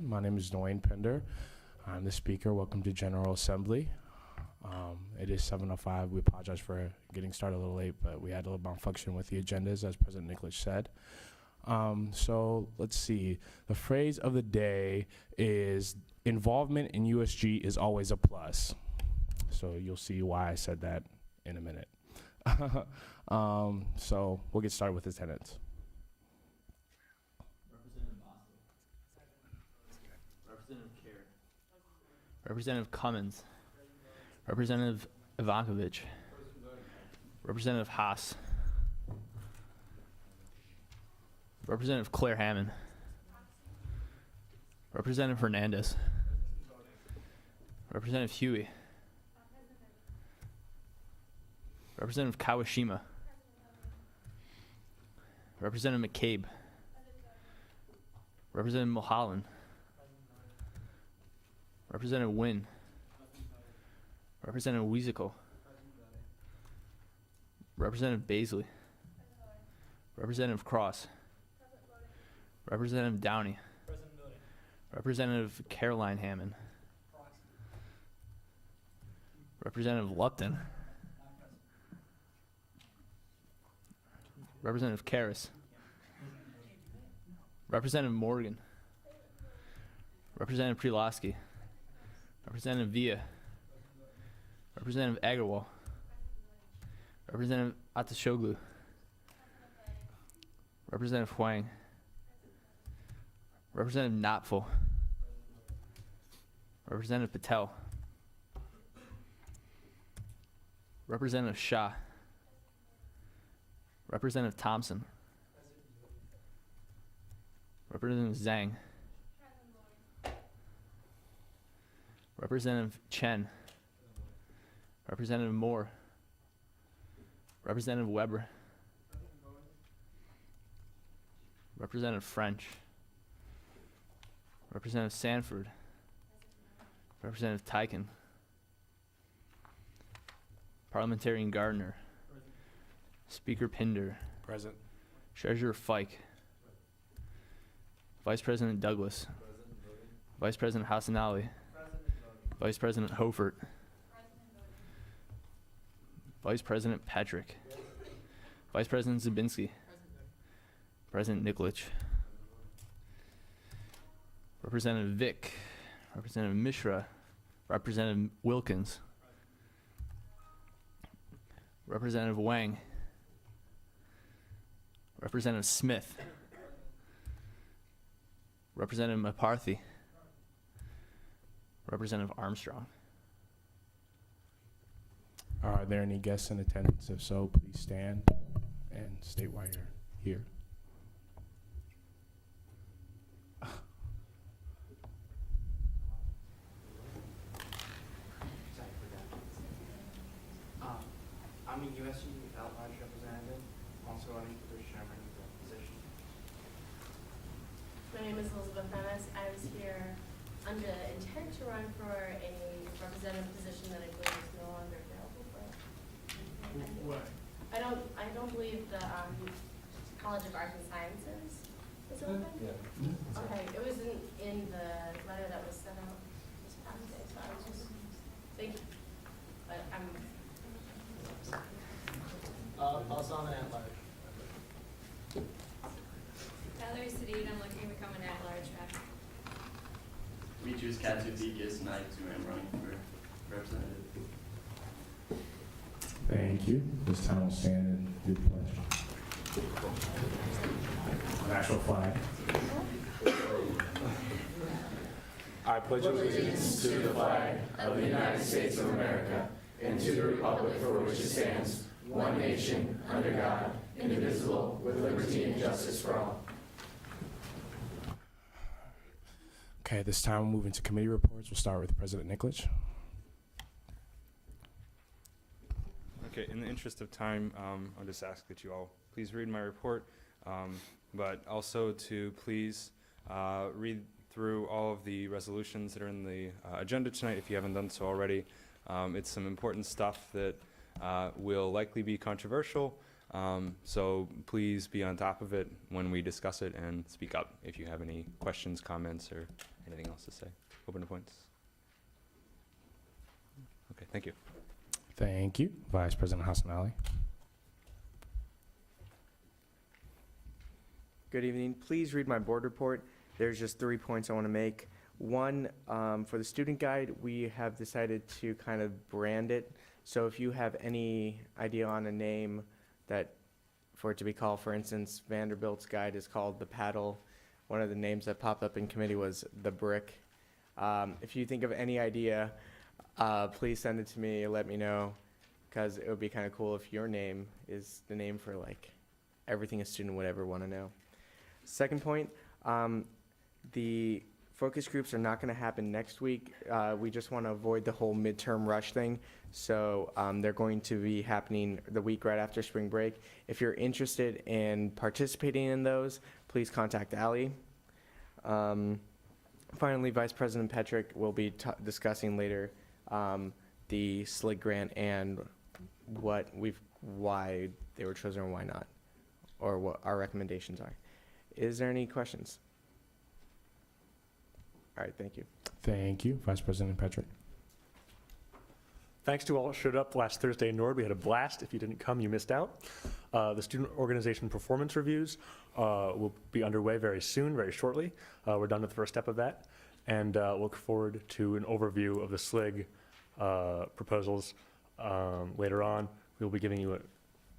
My name is Dwayne Pender. I'm the speaker. Welcome to General Assembly. It is 7:05. We apologize for getting started a little late, but we had a little malfunction with the agendas, as President Nicholas said. So let's see. The phrase of the day is involvement in USG is always a plus. So you'll see why I said that in a minute. So we'll get started with attendance. Representative Boston. Representative Kerr. Representative Cummins. Representative Ivankovich. Representative Haas. Representative Claire Hammond. Representative Hernandez. Representative Huey. Representative Kawashima. Representative McCabe. Representative Mulholland. Representative Wynn. Representative Weisikel. Representative Baisley. Representative Cross. Representative Downey. Representative Caroline Hammond. Representative Lupton. Representative Karras. Representative Morgan. Representative Prilasky. Representative Villa. Representative Agarwal. Representative Atashoglu. Representative Huang. Representative Knopfel. Representative Patel. Representative Shah. Representative Thompson. Representative Zhang. Representative Chen. Representative Moore. Representative Weber. Representative French. Representative Sanford. Representative Tyken. Parliamentarian Gardner. Speaker Pinder. Present. Treasurer Fike. Vice President Douglas. Vice President Hassan Ali. Vice President Hofert. Vice President Patrick. Vice President Zabinski. President Nikolic. Representative Vick. Representative Mishra. Representative Wilkins. Representative Wang. Representative Smith. Representative McCarthy. Representative Armstrong. Are there any guests in attendance? If so, please stand and state why you're here. I'm a USC at-large representative, also running for the chairman of the position. My name is Elizabeth Menace. I was here under the intent to run for a representative position that I believe is no longer available for. What? I don't believe the College of Arts and Sciences is open. Yeah. Okay, it was in the letter that was sent out this past day, so I was just thinking, but I'm. Also on an at-large. Valerie Sadid, I'm looking to become an at-large rep. We choose Katsu Vikas, and I too am running for representative. Thank you. This time we'll stand and do the pledge. National flag. I pledge allegiance to the flag of the United States of America and to the republic for which it stands, one nation, under God, indivisible, with liberty and justice for all. Okay, this time we'll move into committee reports. We'll start with President Nicholas. Okay, in the interest of time, I'll just ask that you all please read my report, but also to please read through all of the resolutions that are in the agenda tonight if you haven't done so already. It's some important stuff that will likely be controversial, so please be on top of it when we discuss it and speak up if you have any questions, comments, or Anything else to say? Open to points. Okay, thank you. Thank you. Vice President Hassanali. Good evening. Please read my board report. There's just 3 points I want to make. One, for the student guide, we have decided to kind of brand it. So if you have any idea on a name that for it to be called, for instance, Vanderbilt's guide is called The Paddle. One of the names that popped up in committee was The Brick. If you think of any idea, please send it to me, let me know, because it would be kind of cool if your name is the name for like everything a student would ever want to know. Second point, the focus groups are not going to happen next week. We just want to avoid the whole midterm rush thing. So they're going to be happening the week right after spring break. If you're interested in participating in those, please contact Allie. Finally, Vice President Petrick will be discussing later the SLIG grant and why they were chosen and why not, or what our recommendations are. Is there any questions? All right, thank you. Thank you. Vice President Petrick. Thanks to all that showed up last Thursday in Nord. We had a blast. If you didn't come, you missed out. The student organization performance reviews will be underway very soon, very shortly. We're done with the first step of that, and look forward to an overview of the SLIG proposals later on. We'll be giving you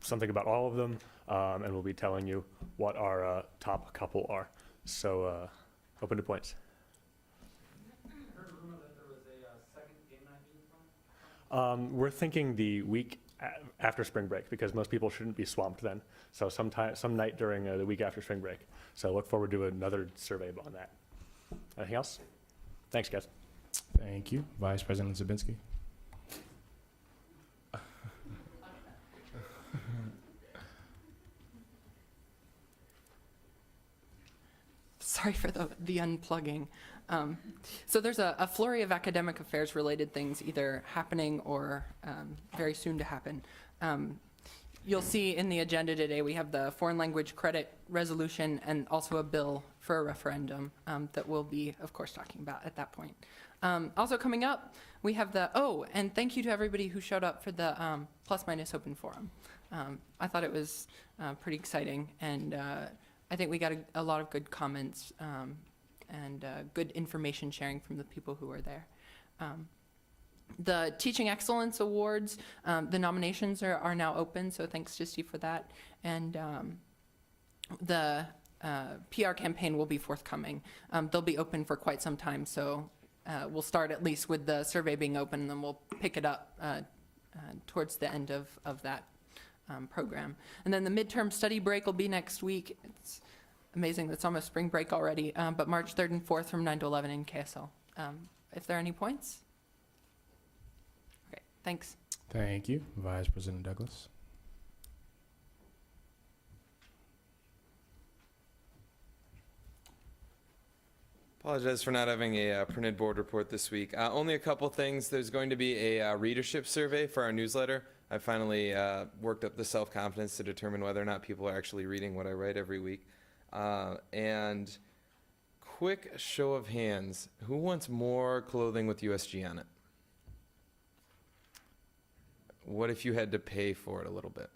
something about all of them, and we'll be telling you what our top couple are. So open to points. We're thinking the week after spring break, because most people shouldn't be swamped then. So some night during the week after spring break. So look forward to another survey on that. Anything else? Thanks, guys. Thank you. Vice President Zabinski. Sorry for the unplugging. So there's a flurry of academic affairs related things either happening or very soon to happen. You'll see in the agenda today we have the foreign language credit resolution and also a bill for a referendum that we'll be, of course, talking about at that point. Also coming up, we have and thank you to everybody who showed up for the Plus Minus Open Forum. I thought it was pretty exciting, and I think we got a lot of good comments and good information sharing from the people who were there. The Teaching Excellence Awards, the nominations are now open, so thanks to Steve for that. And the PR campaign will be forthcoming. They'll be open for quite some time, so we'll start at least with the survey being open, and then we'll pick it up towards the end of that program. And then the midterm study break will be next week. It's amazing that's almost spring break already, but March 3rd and 4th from 9 to 11 in KSL. If there are any points? Okay, thanks. Thank you. Vice President Douglas. Apologize for not having a printed board report this week. Only a couple things. There's going to be a readership survey for our newsletter. I finally worked up the self-confidence to determine whether or not people are actually reading what I write every week. And quick show of hands, who wants more clothing with USG on it? What if you had to pay for it a little bit?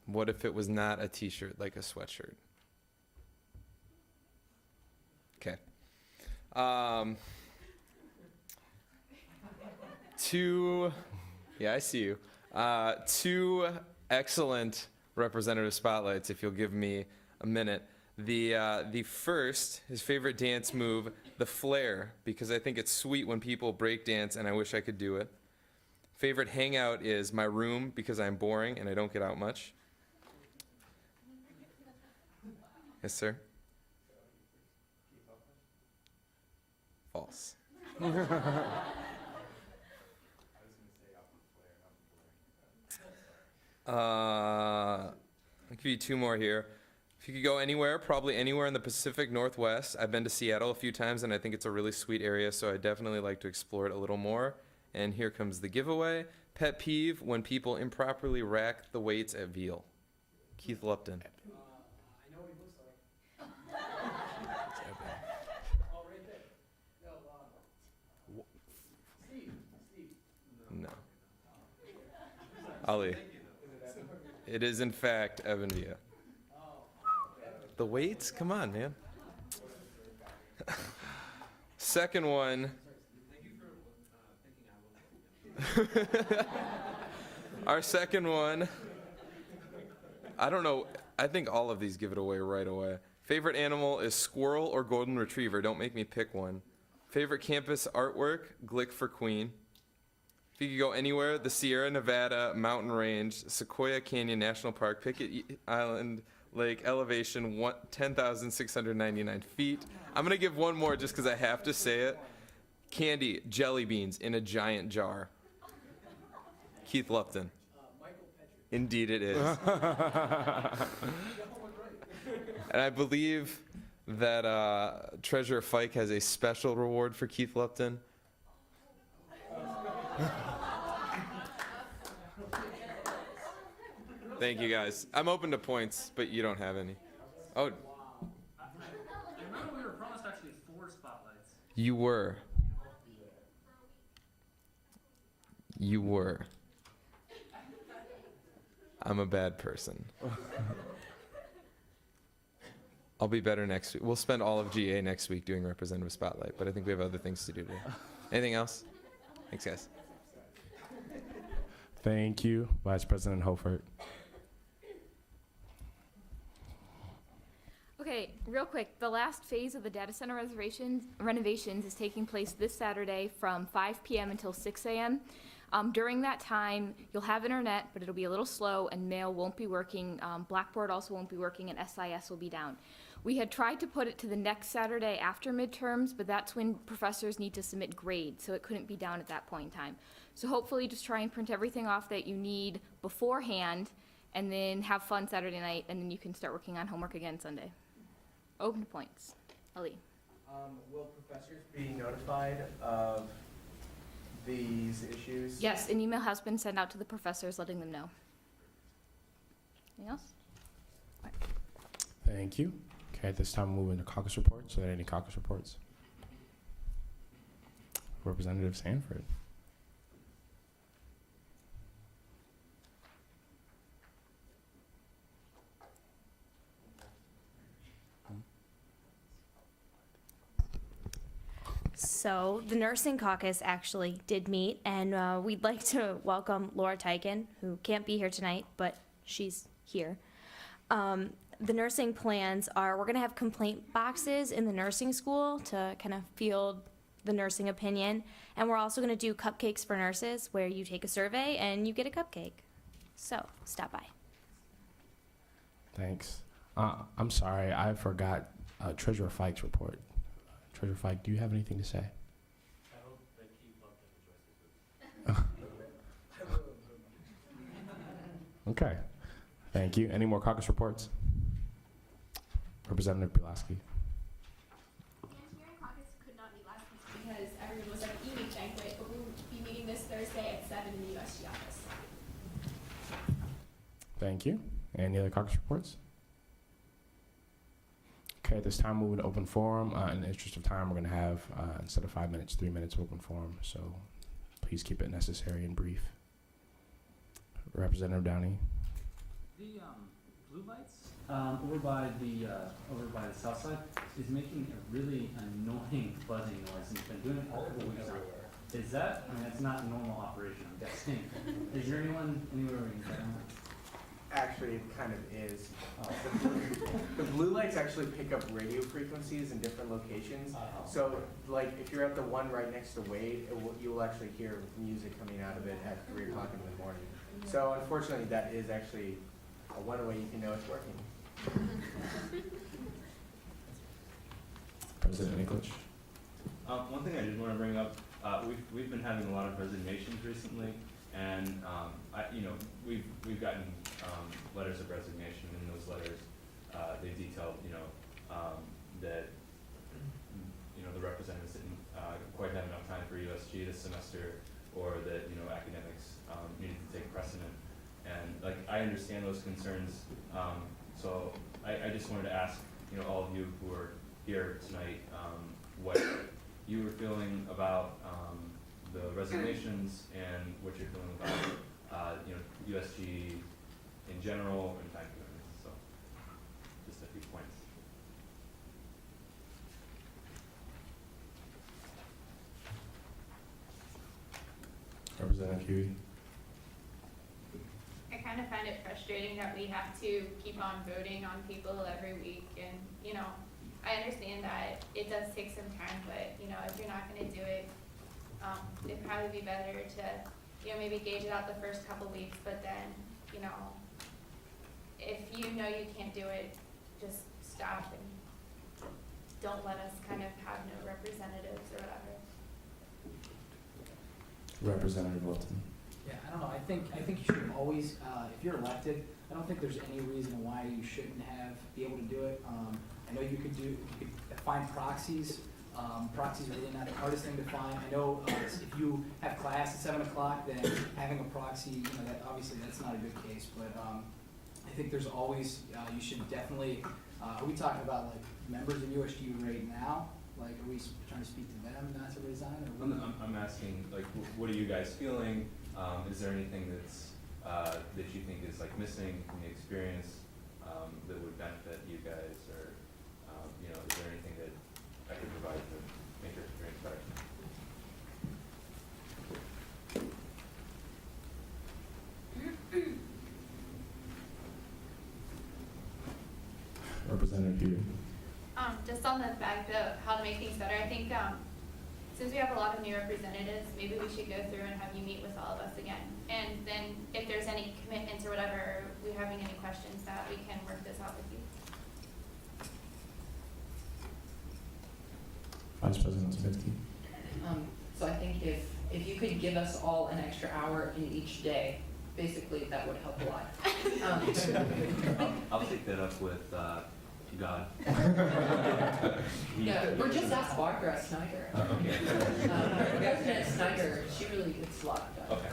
What if it was not a t-shirt, like a sweatshirt? Okay. Yeah, I see you. Two excellent representative spotlights, if you'll give me a minute. The first, his favorite dance move, the flare, because I think it's sweet when people break dance, and I wish I could do it. Favorite hangout is my room, because I'm boring and I don't get out much. Yes, sir. False. I'll give you two more here. If you could go anywhere, probably anywhere in the Pacific Northwest. I've been to Seattle a few times, and I think it's a really sweet area, so I'd definitely like to explore it a little more. And here comes the giveaway. Pet peeve, when people improperly rack the weights at Veal. Keith Lupton. I know what he looks like. Ali. It is in fact Evan Villa. The weights? Come on, man. Second one. Our second one. I don't know. I think all of these give it away right away. Favorite animal is squirrel or golden retriever. Don't make me pick one. Favorite campus artwork, Glick for Queen. If you could go anywhere, the Sierra Nevada mountain range, Sequoia Canyon National Park, Pickett Island Lake, elevation 10,699 feet. I'm going to give one more just because I have to say it. Candy, jelly beans in a giant jar. Keith Lupton. Indeed it is. And I believe that Treasurer Fike has a special reward for Keith Lupton. Thank you, guys. I'm open to points, but you don't have any. Oh. I remember we were promised actually 4 spotlights. You were. You were. I'm a bad person. I'll be better next week. We'll spend all of GA next week doing Representative Spotlight, but I think we have other things to do today. Anything else? Thanks, guys. Thank you, Vice President Hofert. Okay, real quick, the last phase of the data center renovations is taking place this Saturday from 5 p.m. until 6 a.m. During that time, you'll have internet, but it'll be a little slow, and mail won't be working. Blackboard also won't be working, and SIS will be down. We had tried to put it to the next Saturday after midterms, but that's when professors need to submit grades, so it couldn't be down at that point in time. So hopefully just try and print everything off that you need beforehand, and then have fun Saturday night, and then you can start working on homework again Sunday. Open to points. Ali. Will professors be notified of these issues? Yes, an email has been sent out to the professors letting them know. Anything else? Thank you. Okay, at this time, we'll move into caucus reports. Are there any caucus reports? Representative Sanford. So the nursing caucus actually did meet, and we'd like to welcome Laura Teichen, who can't be here tonight, but she's here. The nursing plans are, we're gonna have complaint boxes in the nursing school to kind of field the nursing opinion, and we're also gonna do cupcakes for nurses, where you take a survey and you get a cupcake. So, stop by. Thanks. I'm sorry, I forgot Treasurer Fike's report. Treasurer Fike, do you have anything to say? I hope that Keith Lupton enjoys this. Okay, thank you. Any more caucus reports? Representative Pulaski. Hearing caucus could not meet last week because everyone was at an evening banquet, but we will be meeting this Thursday at 7 in the USG office. Thank you. Any other caucus reports? Okay, at this time, moving to open forum. In the interest of time, we're going to have, instead of 5 minutes, 3 minutes open forum. So please keep it necessary and brief. Representative Downey. The blue lights over by the south side is making a really annoying buzzing noise, and it's been doing it for a couple weeks now. Is that? I mean, it's not normal operation, I'm guessing. Is there anyone anywhere we can check on that? Actually, it kind of is. The blue lights actually pick up radio frequencies in different locations. So, like, if you're at the one right next to Wade, you will actually hear music coming out of it at 3 o'clock in the morning. So, unfortunately, that is actually one way you can know it's working. President Nicholas. One thing I did want to bring up, we've been having a lot of resignations recently, and we've gotten letters of resignation. In those letters, they detailed that the representatives didn't quite have enough time for USG this semester, or that academics needed to take precedent. And I understand those concerns. So I just wanted to ask all of you who are here tonight what you were feeling about the resignations and what you're feeling about USG in general and time commitments. So just a few points. Representative Huey. I kind of find it frustrating that we have to keep on voting on people every week, and, you know, I understand that it does take some time, but, you know, if you're not gonna do it, it'd probably be better to, you know, maybe gauge it out the first couple weeks, but then, you know, if you know you can't do it, just stop and don't let us kind of have no representatives or whatever. Representative Wilton. Yeah, I don't know, I think you should always, if you're elected, I don't think there's any reason why you shouldn't be able to do it. I know you could find proxies. Proxies are really not the hardest thing to find. I know if you have class at 7 o'clock, then having a proxy, you know, that obviously that's not a good case, but I think there's always, you should definitely, are we talking about like members of USG right now? Like, are we trying to speak to them not to resign? Or I'm asking, like, what are you guys feeling? Is there anything that's that you think is like missing from the experience that would benefit you guys, or you know, is there anything that I could provide to make your experience better? Representative Huey. Just on the fact of how to make things better, I think, since we have a lot of new representatives, maybe we should go through and have you meet with all of us again. And then if there's any commitments or whatever, or we having any questions, that we can work this out with you. Vice President Smitsky. So I think if you could give us all an extra hour in each day, basically that would help a lot. I'll take that up with God. Yeah, or just ask Barbara Snyder. President Snyder, she really gets a lot done. Okay.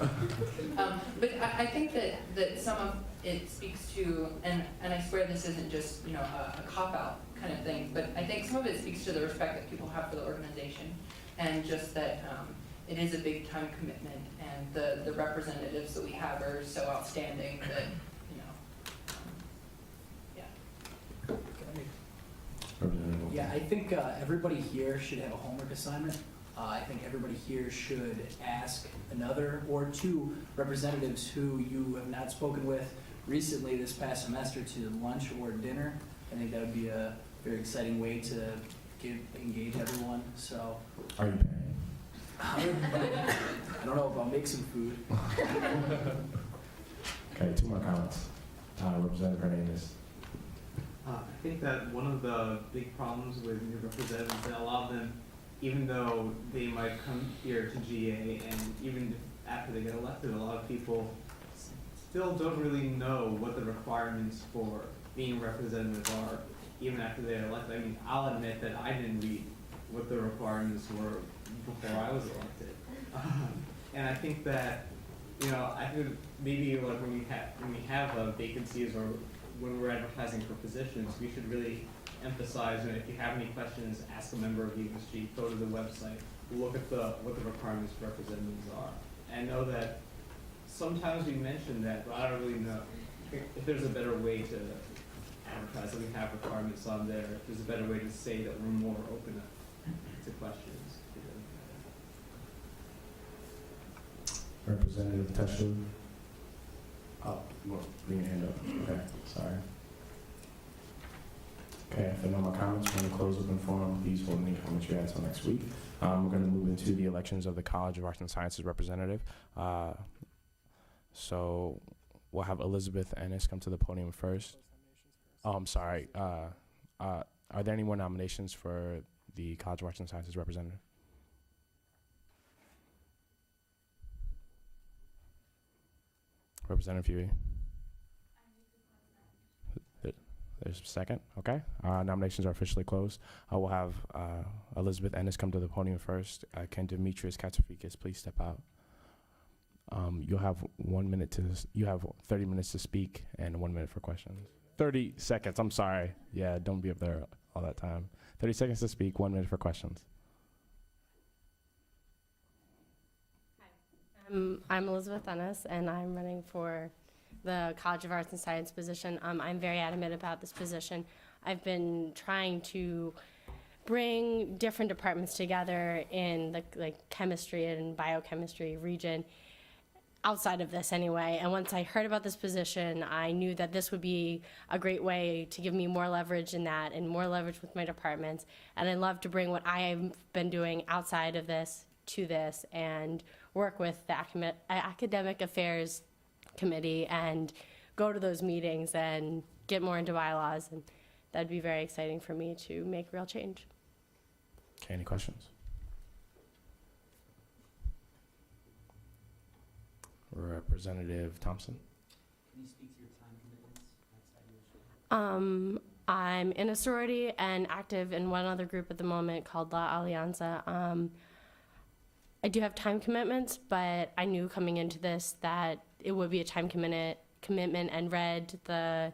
But I think that some of it speaks to, and I swear this isn't just, you know, a cop-out kind of thing, but I think some of it speaks to the respect that people have for the organization, and just that it is a big time commitment, and the representatives that we have are so outstanding that, you know, yeah. Yeah, I think everybody here should have a homework assignment. I think everybody here should ask another or two representatives who you have not spoken with recently this past semester to lunch or dinner. I think that would be a very exciting way to engage everyone, so. Are you paying? I don't know, but I'll make some food. Okay, 2 more comments. Representative Hernandez. I think that one of the big problems with new representatives is that a lot of them, even though they might come here to GA, and even after they get elected, a lot of people still don't really know what the requirements for being representative are, even after they're elected. I mean, I'll admit that I didn't read what the requirements were before I was elected. And I think that, you know, I think maybe like when we have vacancies or when we're advertising for positions, we should really emphasize, you know, if you have any questions, ask a member of USG, go to the website, look at what the requirements for representatives are. And know that sometimes we mention that, but I don't really know if there's a better way to advertise that we have requirements on there, if there's a better way to say that we're more open to questions. Representative Tesh. Oh, well, bring your hand up. Okay, sorry. Okay, if there are no more comments, we're going to close open forum. Please hold any comments you had until next week. We're going to move into the elections of the College of Arts and Sciences representative. So we'll have Elizabeth Ennis come to the podium first. Oh, I'm sorry. Are there any more nominations for the College of Arts and Sciences representative? Representative Huey. There's a second. Okay. Nominations are officially closed. We'll have Elizabeth Ennis come to the podium first. Can Demetrius Katsofikis please step out? You'll have 1 minute you have 30 minutes to speak and 1 minute for questions. 30 seconds. I'm sorry. Yeah, don't be up there all that time. 30 seconds to speak, 1 minute for questions. I'm Elizabeth Ennis, and I'm running for the College of Arts and Science position. I'm very adamant about this position. I've been trying to bring different departments together in the chemistry and biochemistry region, outside of this anyway. And once I heard about this position, I knew that this would be a great way to give me more leverage in that and more leverage with my departments. And I'd love to bring what I've been doing outside of this to this and work with the academic affairs committee and go to those meetings and get more into bylaws. And that'd be very exciting for me to make real change. Okay, any questions? Representative Thompson. Can you speak to your time commitments outside your school? I'm in a sorority and active in one other group at the moment called La Alianza. I do have time commitments, but I knew coming into this that it would be a time commitment and read the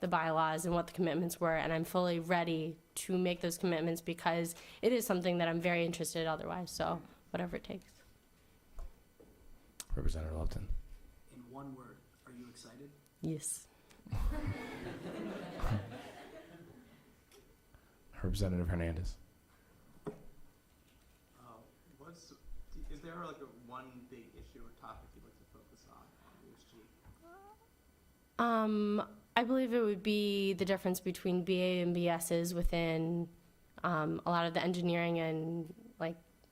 bylaws and what the commitments were, and I'm fully ready to make those commitments because it is something that I'm very interested in otherwise, so whatever it takes. Representative Lupton. In one word, are you excited? Yes. Representative Hernandez. Is there like one big issue or topic you'd like to focus on USG? I believe it would be the difference between BA and BSs within a lot of the engineering and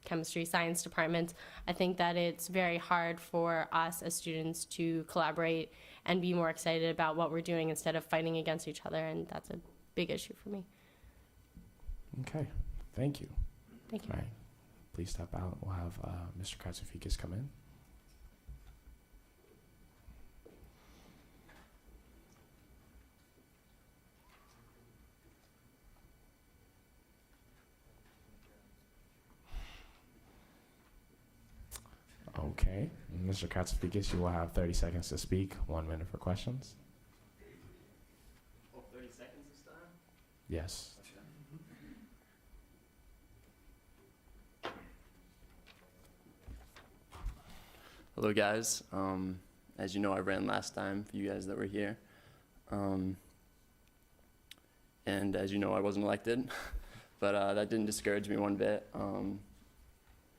chemistry, science departments. I think that it's very hard for us as students to collaborate and be more excited about what we're doing instead of fighting against each other, and that's a big issue for me. Okay, thank you. Thank you. All right, please step out. We'll have Mr. Katsoufakis come in. Okay, Mr. Katsoufakis, you will have 30 seconds to speak, 1 minute for questions. Oh, 30 seconds this time? Yes. Hello, guys. As you know, I ran last time for you guys that were here. And as you know, I wasn't elected, but that didn't discourage me one bit.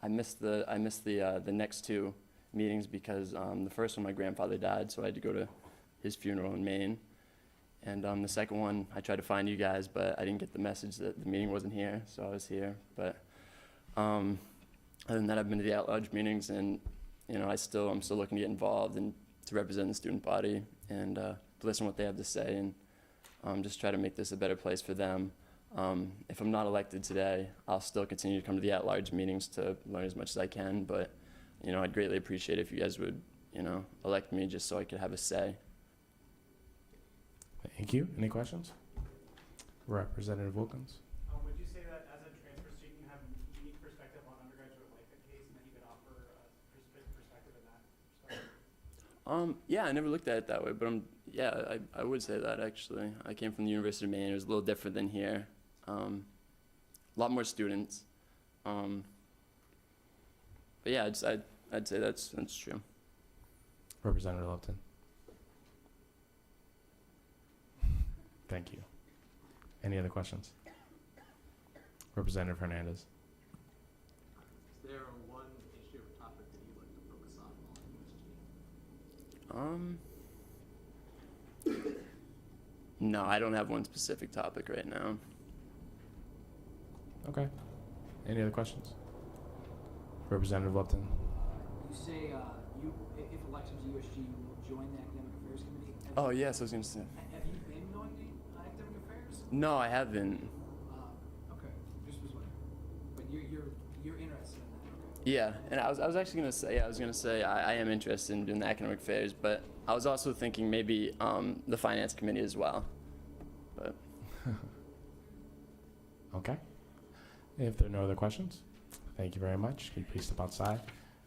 I missed the next two meetings because the first one, my grandfather died, so I had to go to his funeral in Maine. And the second one, I tried to find you guys, but I didn't get the message that the meeting wasn't here, so I was here. But other than that, I've been to the at-large meetings, and I'm still looking to get involved and to represent the student body and to listen to what they have to say and just try to make this a better place for them. If I'm not elected today, I'll still continue to come to the at-large meetings to learn as much as I can, but I'd greatly appreciate if you guys would elect me just so I could have a say. Thank you. Any questions? Representative Wilkins. Would you say that as a transfer student, you have a unique perspective on undergraduate life at Case, and that you could offer a perspective in that perspective? Yeah, I never looked at it that way, but I would say that actually. I came from the University of Maine. It was a little different than here. A lot more students. But yeah, I'd say that's true. Representative Lupton. Thank you. Any other questions? Representative Hernandez. Is there one issue or topic that you'd like to focus on USG? No, I don't have one specific topic right now. Okay. Any other questions? Representative Lupton. You say if elected to USG, you will join the academic affairs committee. Oh yes, I was going to say. Have you been going to academic affairs? No, I haven't. Okay, just was wondering. But you're interested in that. Okay. Yeah, and I was actually going to say, I am interested in doing the academic affairs, but I was also thinking maybe the finance committee as well. But Okay. If there are no other questions, thank you very much. Can you please step outside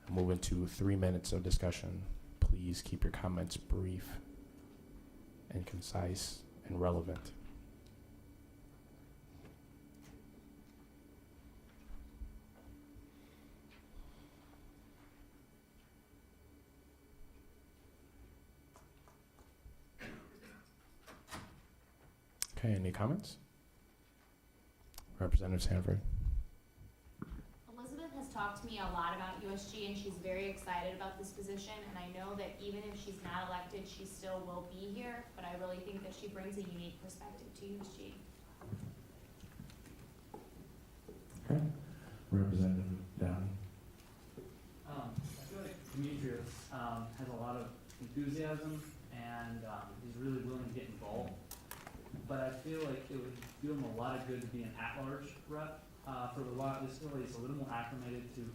and move into 3 minutes of discussion? Please keep your comments brief and concise and relevant. Okay, any comments? Representative Sanford. Elizabeth has talked to me a lot about USG, and she's very excited about this position, and I know that even if she's not elected, she still will be here, but I really think that she brings a unique perspective to USG. Okay. Representative Downey. I feel like Demetrius has a lot of enthusiasm, and he's really willing to get involved. But I feel like it would do him a lot of good to be an at-large rep for a while. This really is a little more acclimated to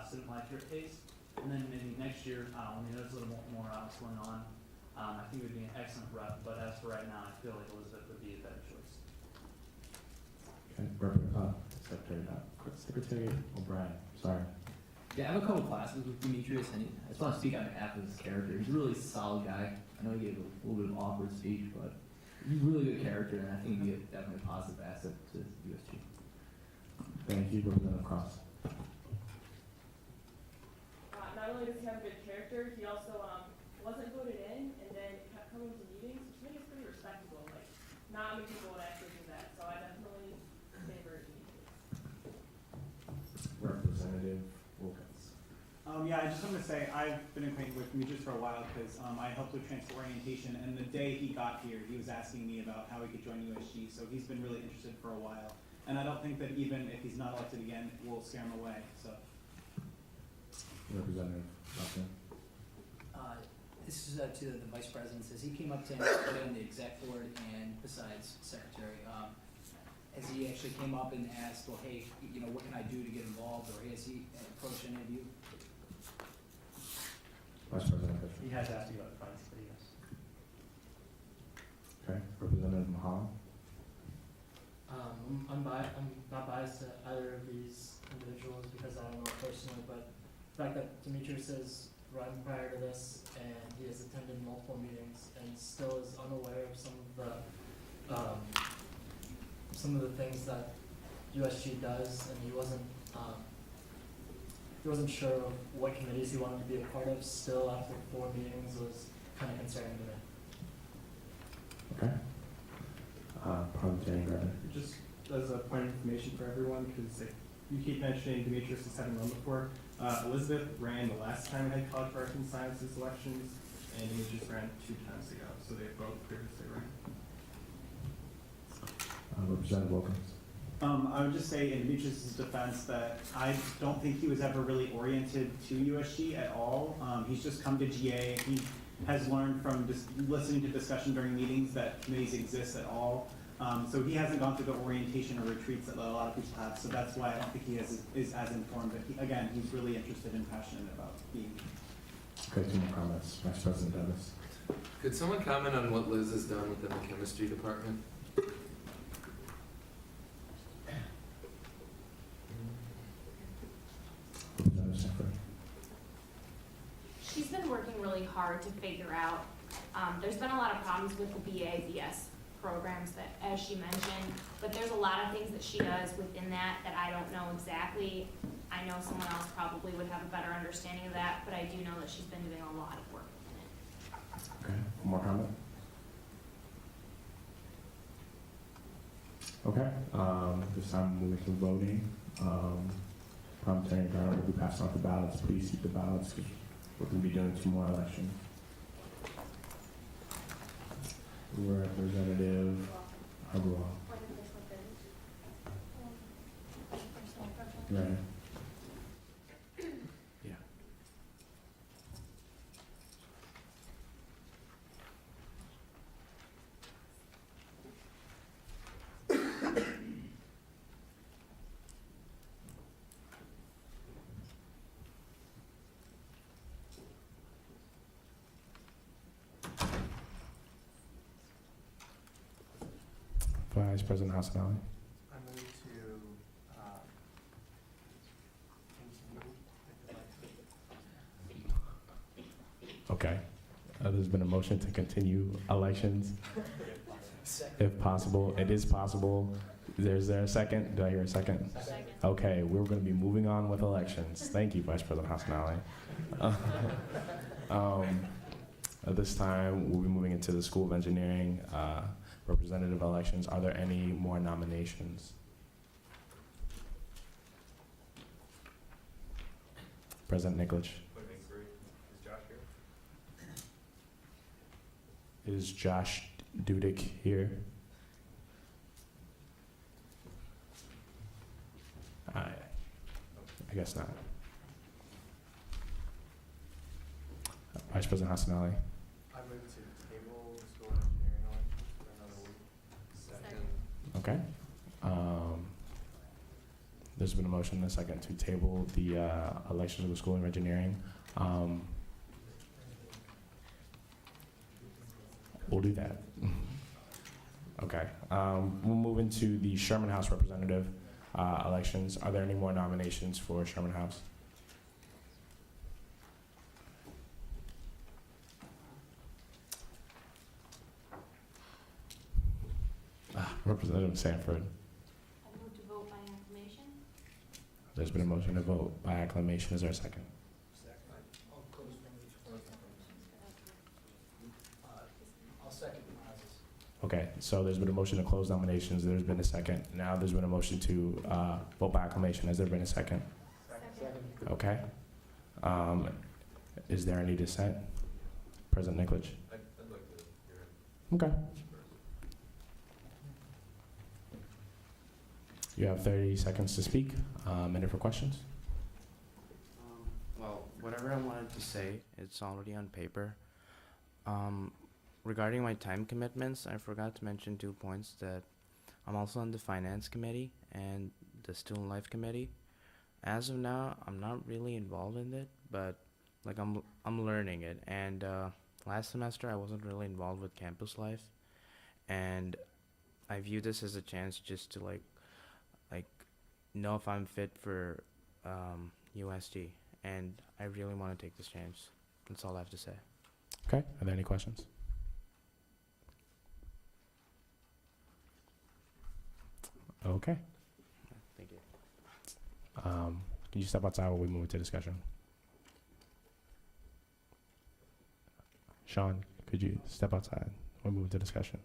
student life here at Pace. And then maybe next year, when he knows a little more what's going on, I think it would be an excellent rep. But as for right now, I feel like Elizabeth would be a better choice. Okay, Secretary O'Brien, sorry. Yeah, I have a couple classes with Demetrius, and I just want to speak on behalf of his character. He's a really solid guy. I know he gave a little bit of awkward speech, but he's a really good character, and I think he'd be definitely a positive asset to USG. Thank you, Representative Cross. Not only does he have a good character, he also wasn't voted in and then kept coming to meetings, which I think is pretty respectable. Like, not many people would actually do that, so I definitely favor Demetrius. Representative Wilkins. Yeah, I just want to say I've been acquainted with Demetrius for a while because I helped with transfer orientation, and the day he got here, he was asking me about how he could join USG, so he's been really interested for a while. And I don't think that even if he's not elected again, it will scare him away, so. Representative Buckner. This is to the vice president. Says he came up to him on the exec board and besides secretary, as he actually came up and asked, well, hey, you know, what can I do to get involved, or has he approached any of you? Vice President Fisher. He has asked you about advice, but yes. Okay, Representative Mahal. I'm not biased to either of these individuals because I don't know personally, but the fact that Demetrius has run prior to this and he has attended multiple meetings and still is unaware of some of the things that USG does, and he wasn't sure of what committees he wanted to be a part of still after 4 meetings was kind of concerning to me. Okay. Parliamentarian Gardner. Just as a point of information for everyone, because you keep mentioning Demetrius as having run before. Elizabeth ran the last time we had college arts and sciences elections, and Demetrius ran 2 times ago, so they both previously ran. Representative Wilkins. I would just say in Demetrius' defense that I don't think he was ever really oriented to USG at all. He's just come to GA. He has learned from just listening to discussion during meetings that committees exist at all. So he hasn't gone through the orientation or retreats that a lot of people have. So that's why I don't think he is as informed. But again, he's really interested and passionate about being. Okay, 2 more comments. Vice President Davis. Could someone comment on what Liz has done within the chemistry department? She's been working really hard to figure out, there's been a lot of problems with the BA, BS programs that, as she mentioned, but there's a lot of things that she does within that I don't know exactly. I know someone else probably would have a better understanding of that, but I do know that she's been doing a lot of work within it. Okay, 1 more comment. Okay, this time moving to voting. Parliamentarian Gardner will be passing out the ballots. Please keep the ballots because we're going to be doing 2 more elections. Representative Agarwal. Right. Yeah. Vice President Hassanali. I move to continue. Okay. There's been a motion to continue elections, if possible. It is possible. Is there a second? Do I hear a second? Second. Okay, we're going to be moving on with elections. Thank you, Vice President Hassanali. At this time, we'll be moving into the School of Engineering. representative elections. Are there any more nominations? President Nikolic. Is Josh here? Is Josh Dudek here? I guess not. Vice President Hassanali. I move to table school engineering elections for another week. Second. Okay. There's been a motion and a second to table the elections of the School of Engineering. We'll do that. Okay. We'll move into the Sherman House representative elections. Are there any more nominations for Sherman House? Representative Sanford. I move to vote by acclamation. There's been a motion to vote by acclamation. Is there a second? I'll second Maz's. Okay, so there's been a motion to close nominations. There's been a second. Now there's been a motion to vote by acclamation. Has there been a second? Second. Okay. Is there any dissent? President Nikolic? I'd like to hear it. Okay. You have 30 seconds to speak. Any for questions? Well, whatever I wanted to say, it's already on paper. Regarding my time commitments, I forgot to mention 2 points that I'm also on the finance committee and the student life committee. As of now, I'm not really involved in it, but like I'm learning it. And last semester, I wasn't really involved with campus life, and I view this as a chance just to like know if I'm fit for USG, and I really want to take this chance. That's all I have to say. Okay. Are there any questions? Okay. Thank you. Can you step outside while we move into discussion? Sean, could you step outside? We'll move into discussion.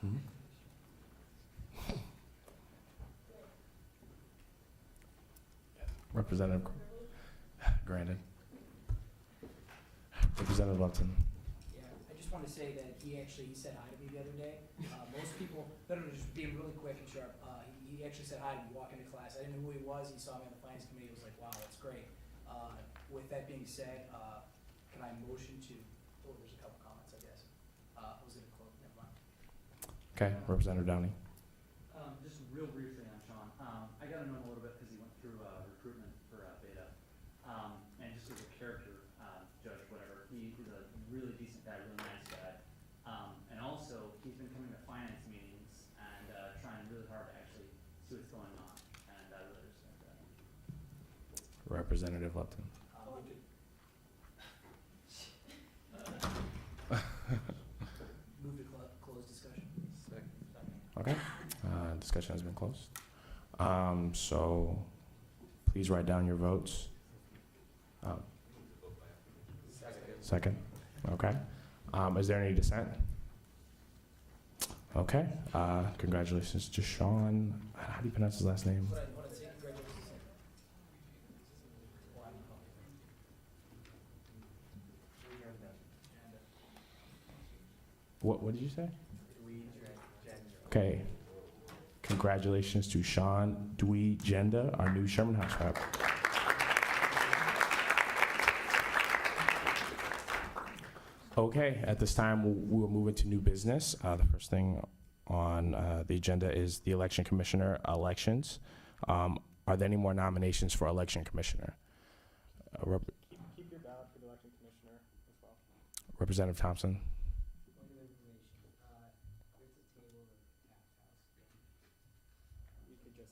Hmm? Representative Grandin. Representative Lupton. Yeah, I just want to say that he said hi to me the other day. Most people, just being really quick and sharp, he actually said hi to me walking to class. I didn't know who he was. He saw me on the finance committee. He was like, wow, that's great. With that being said, can I motion to, there's a couple comments, I guess. I was going to quote, never mind. Okay, Representative Downey. Just real briefly on Sean. I got to know him a little bit because he went through recruitment for Beta. And just as a character, judge, whatever, he's a really decent guy, really nice guy. And also, he's been coming to finance meetings and trying really hard to actually see what's going on. And I really respect that. Representative Lupton. Move to close discussion. Okay. Discussion has been closed. So please write down your votes. Second. Okay. Is there any dissent? Okay. Congratulations to Sean. How do you pronounce his last name? What did you say? Okay. Congratulations to Sean Dwee Jenda, our new Sherman House rep. Okay, at this time, we'll move into new business. The first thing on the agenda is the election commissioner elections. Are there any more nominations for election commissioner? Keep your ballot for the election commissioner as well. Representative Thompson. You could just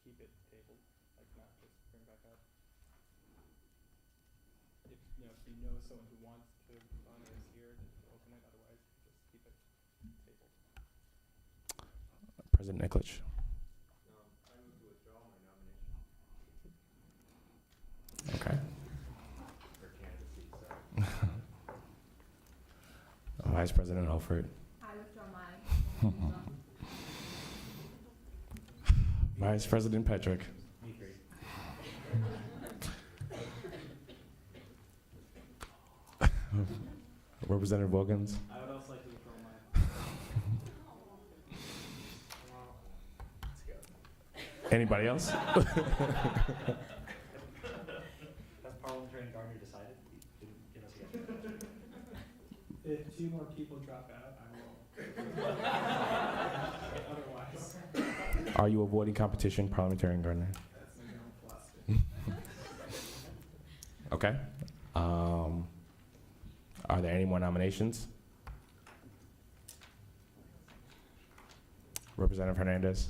keep it tabled, like not just bring it back up. If you know someone who wants to run or is here, then open it. Otherwise, just keep it tabled. President Nikolic. I move to withdraw my nomination. Vice President Holford. I withdraw mine. Vice President Petrick. Representative Wilkins. I would also like to withdraw mine. Anybody else? Has parliamentarian Gardner decided? He didn't give us a yes. If 2 more people drop out, I will. Otherwise. Are you avoiding competition, Parliamentarian Gardner? That's my own philosophy. Okay. Are there any more nominations? Representative Hernandez?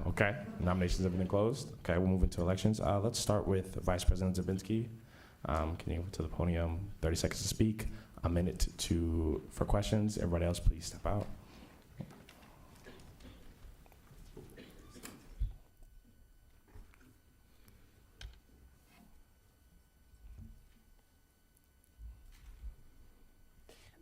Okay, nominations have been closed. Okay, we'll move into elections. Let's start with Vice President Zabinski. Can you go to the podium? 30 seconds to speak, a minute for questions. Everybody else, please step out.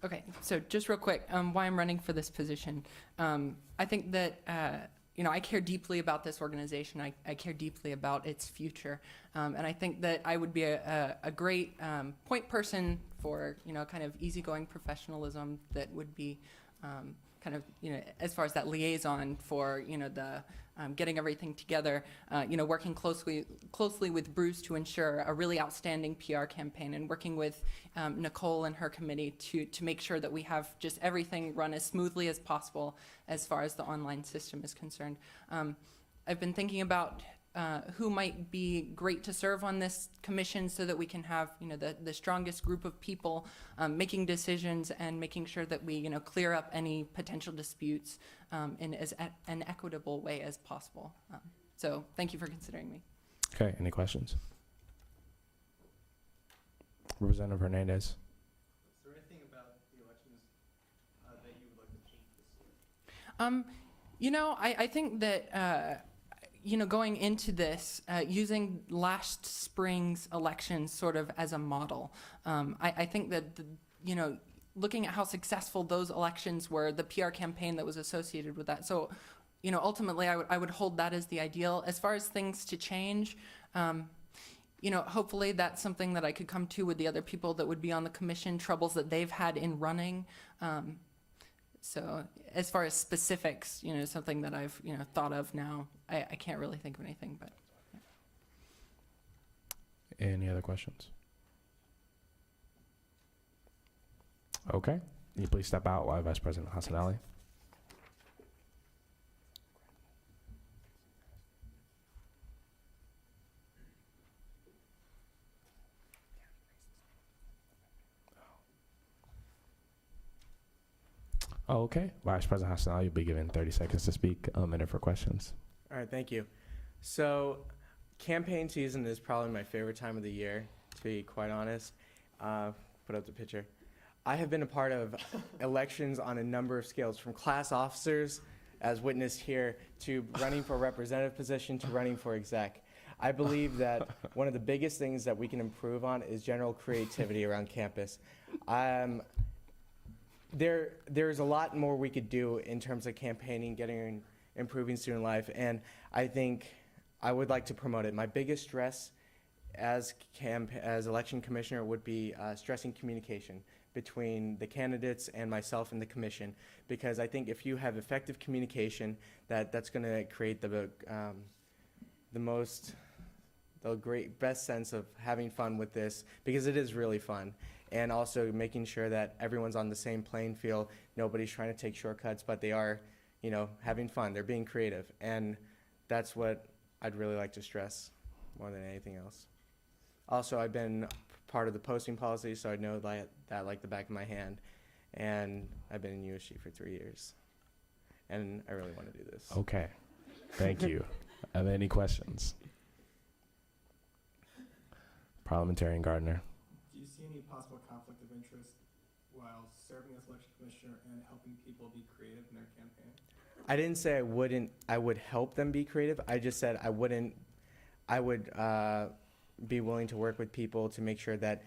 Okay, so just real quick, why I'm running for this position. I think that, I care deeply about this organization. I care deeply about its future. And I think that I would be a great point person for, kind of easygoing professionalism that would be kind of, as far as that liaison for, the getting everything together, working closely with Bruce to ensure a really outstanding PR campaign, and working with Nicole and her committee to make sure that we have just everything run as smoothly as possible as far as the online system is concerned. I've been thinking about who might be great to serve on this commission so that we can have, the strongest group of people making decisions and making sure that we, clear up any potential disputes in as an equitable way as possible. So thank you for considering me. Okay, any questions? Representative Hernandez. Is there anything about the elections that you would like to change this year? I think that, going into this, using last spring's elections sort of as a model, I think that, looking at how successful those elections were, the PR campaign that was associated with that. So, ultimately, I would hold that as the ideal. As far as things to change, hopefully that's something that I could come to with the other people that would be on the commission, troubles that they've had in running. So as far as specifics, something that I've, thought of now, I can't really think of anything, but. Yeah. Any other questions? Okay. Can you please step out while Vice President Hassanali? Oh, okay. Vice President Hassanali, you'll be given 30 seconds to speak, a minute for questions. All right, thank you. So, campaign season is probably my favorite time of the year, to be quite honest. Put up the picture. I have been a part of elections on a number of scales, from class officers, as witnessed here, to running for a representative position, to running for exec. I believe that one of the biggest things that we can improve on is general creativity around campus. There's a lot more we could do in terms of campaigning, improving student life, and I think I would like to promote it. My biggest stress as election commissioner would be stressing communication between the candidates and myself and the commission, because I think if you have effective communication, that's going to create the best sense of having fun with this, because it is really fun. And also making sure that everyone's on the same playing field. Nobody's trying to take shortcuts, but they are, having fun. They're being creative. And that's what I'd really like to stress more than anything else. Also, I've been part of the posting policy, so I know that like the back of my hand. And I've been in USG for 3 years. And I really want to do this. Okay. Thank you. Are there any questions? Parliamentarian Gardner. Do you see any possible conflict of interest while serving as election commissioner and helping people be creative in their campaign? I didn't say I would help them be creative. I just said I would be willing to work with people to make sure that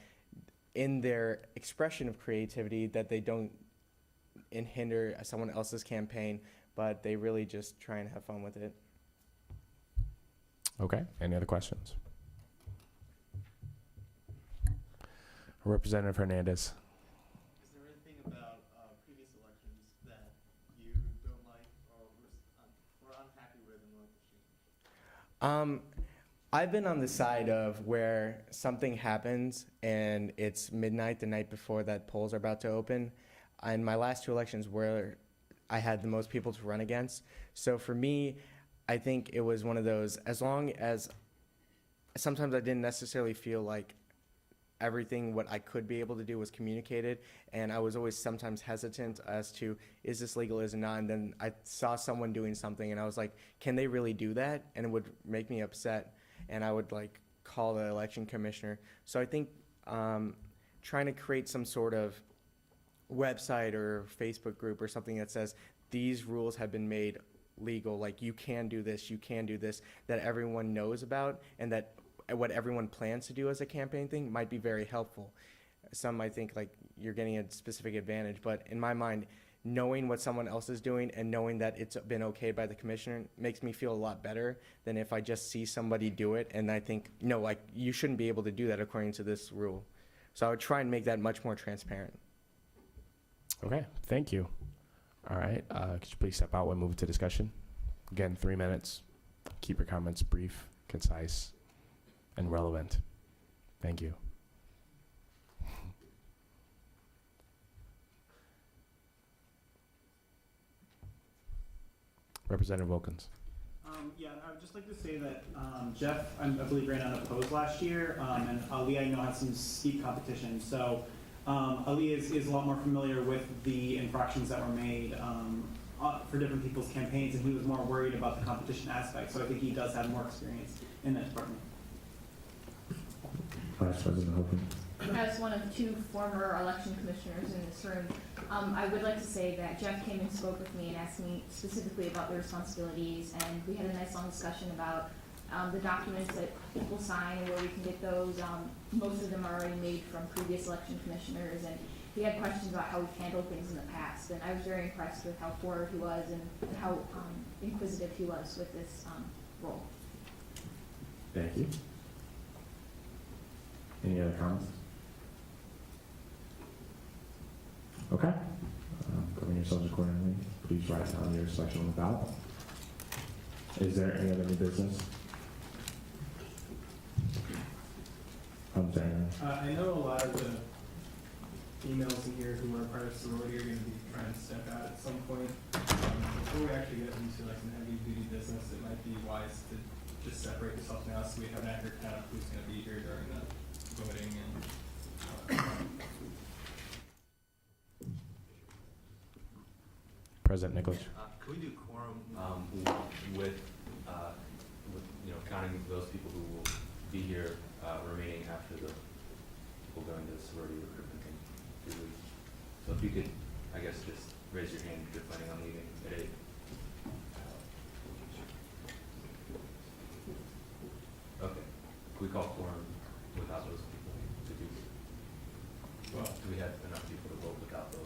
in their expression of creativity, that they don't hinder someone else's campaign, but they really just try and have fun with it. Okay, any other questions? Representative Hernandez. Is there anything about previous elections that you don't like or unhappy with and would like to change? I've been on the side of where something happens and it's midnight the night before that polls are about to open. And my last 2 elections where I had the most people to run against. So for me, I think it was one of those, as long as sometimes I didn't necessarily feel like everything what I could be able to do was communicated, and I was always sometimes hesitant as to, is this legal, is it not? And then I saw someone doing something and I was like, can they really do that? And it would make me upset, and I would like call the election commissioner. So I think trying to create some sort of website or Facebook group or something that says these rules have been made legal, like you can do this, that everyone knows about, and that what everyone plans to do as a campaign thing might be very helpful. Some might think like you're getting a specific advantage, but in my mind, knowing what someone else is doing and knowing that it's been okayed by the commissioner makes me feel a lot better than if I just see somebody do it and I think, no, like you shouldn't be able to do that according to this rule. So I would try and make that much more transparent. Okay, thank you. All right, could you please step out and move to discussion? Again, 3 minutes. Keep your comments brief, concise, and relevant. Thank you. Representative Wilkins. Yeah, I would just like to say that Jeff, I believe, ran unopposed last year, and Ali, I know, had some steep competition. So Ali is a lot more familiar with the infractions that were made for different people's campaigns, and he was more worried about the competition aspect. So I think he does have more experience in that department. Vice President Hogan. As one of 2 former election commissioners in this room, I would like to say that Jeff came and spoke with me and asked me specifically about the responsibilities, and we had a nice long discussion about the documents that people sign and where we can get those. Most of them are already made from previous election commissioners, and he had questions about how we've handled things in the past, and I was very impressed with how forward he was and how inquisitive he was with this role. Thank you. Any other comments? Okay. Govern yourselves accordingly. Please write down your selection on the ballot. Is there any other new business? I know a lot of the females in here who are part of sorority are going to be trying to step out at some point. Before we actually get into like some heavy duty business, it might be wise to just separate yourself now so we have an accurate count of who's going to be here during the voting and President Nicholas. Could we do quorum with counting those people who will be here remaining after the people going to the sorority recruitment thing? So if you could, I guess, just raise your hand if you're planning on leaving at 8. Okay. Can we call quorum without those people to do? Well, do we have enough people to vote without those?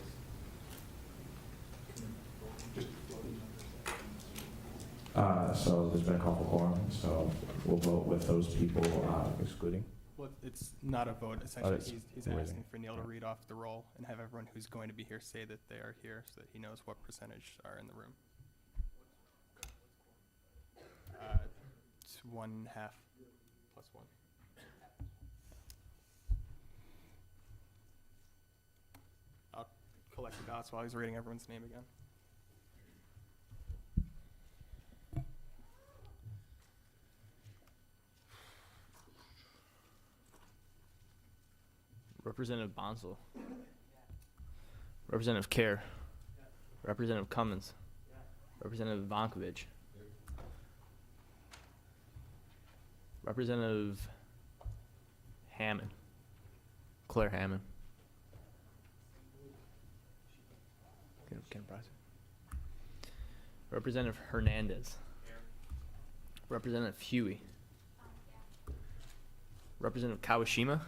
So there's been a call for quorum, so we'll vote with those people excluding. well, it's not a vote. Essentially, it's he's raising. asking for Neil to read off the roll and have everyone who's going to be here say that they are here so that he knows what percentage are in the room. It's 1/2 plus 1. I'll collect the dots while he's reading everyone's name again. Representative Bonsall. Representative Kerr. Representative Cummins. Representative Ivankovich. Representative Hammond. Claire Hammond. Ken Price. Representative Hernandez. Representative Huey. Representative Kawashima.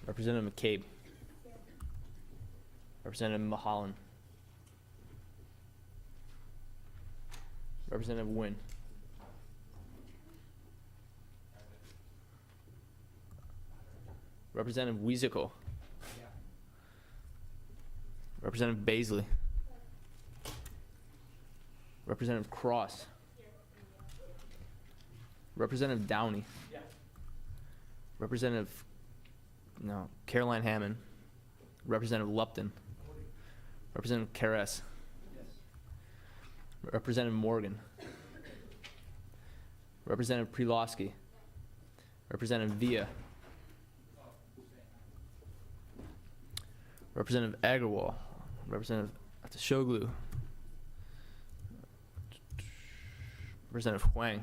Representative McCabe. Representative Mahalan. Representative Nguyen. Representative Weisico. Representative Baisley. Representative Cross. Representative Downey. Representative, no, Caroline Hammond. Representative Lupton. Representative Karras. Representative Morgan. Representative Prilovsky. Representative Villa. Representative Agarwal. Representative Atashoglu. Representative Huang.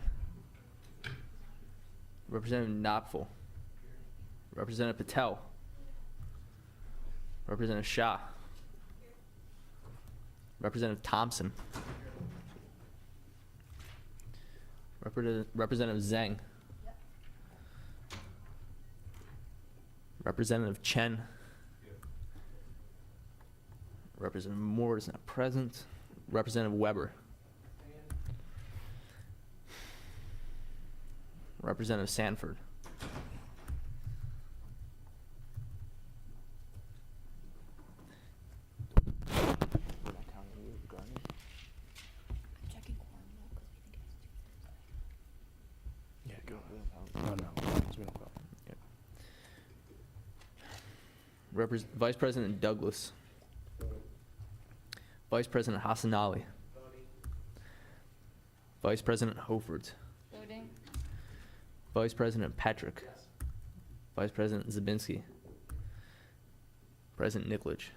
Representative Napfel. Representative Patel. Representative Shah. Representative Thompson. Representative Zhang. Representative Chen. Representative Moore is not present. Representative Weber. Representative Sanford. Yeah, go. No. Vice President Douglas. Vice President Hassan Ali. Vice President Hofert. Voting. Vice President Patrick. Vice President Zabinski. President Nikolic.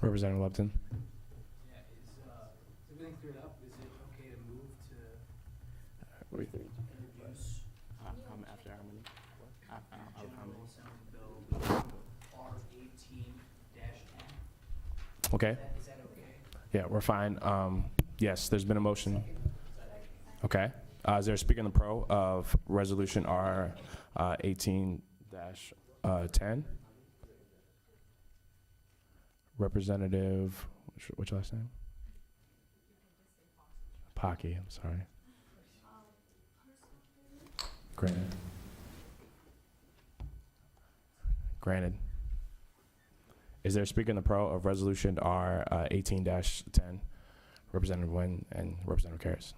Representative Lupton. Yeah, is everything cleared up? Is it okay to move to introduce After how many? General Assembly Bill R18-10? Okay. Is that okay? Yeah, we're fine. Yes, there's been a motion. Okay. Is there a speaker in the pro of resolution R 18-10? Representative, which last name? Pocky, I'm sorry. Granted. Is there a speaker in the pro of resolution R 18-10? Representative Nguyen and Representative Karras.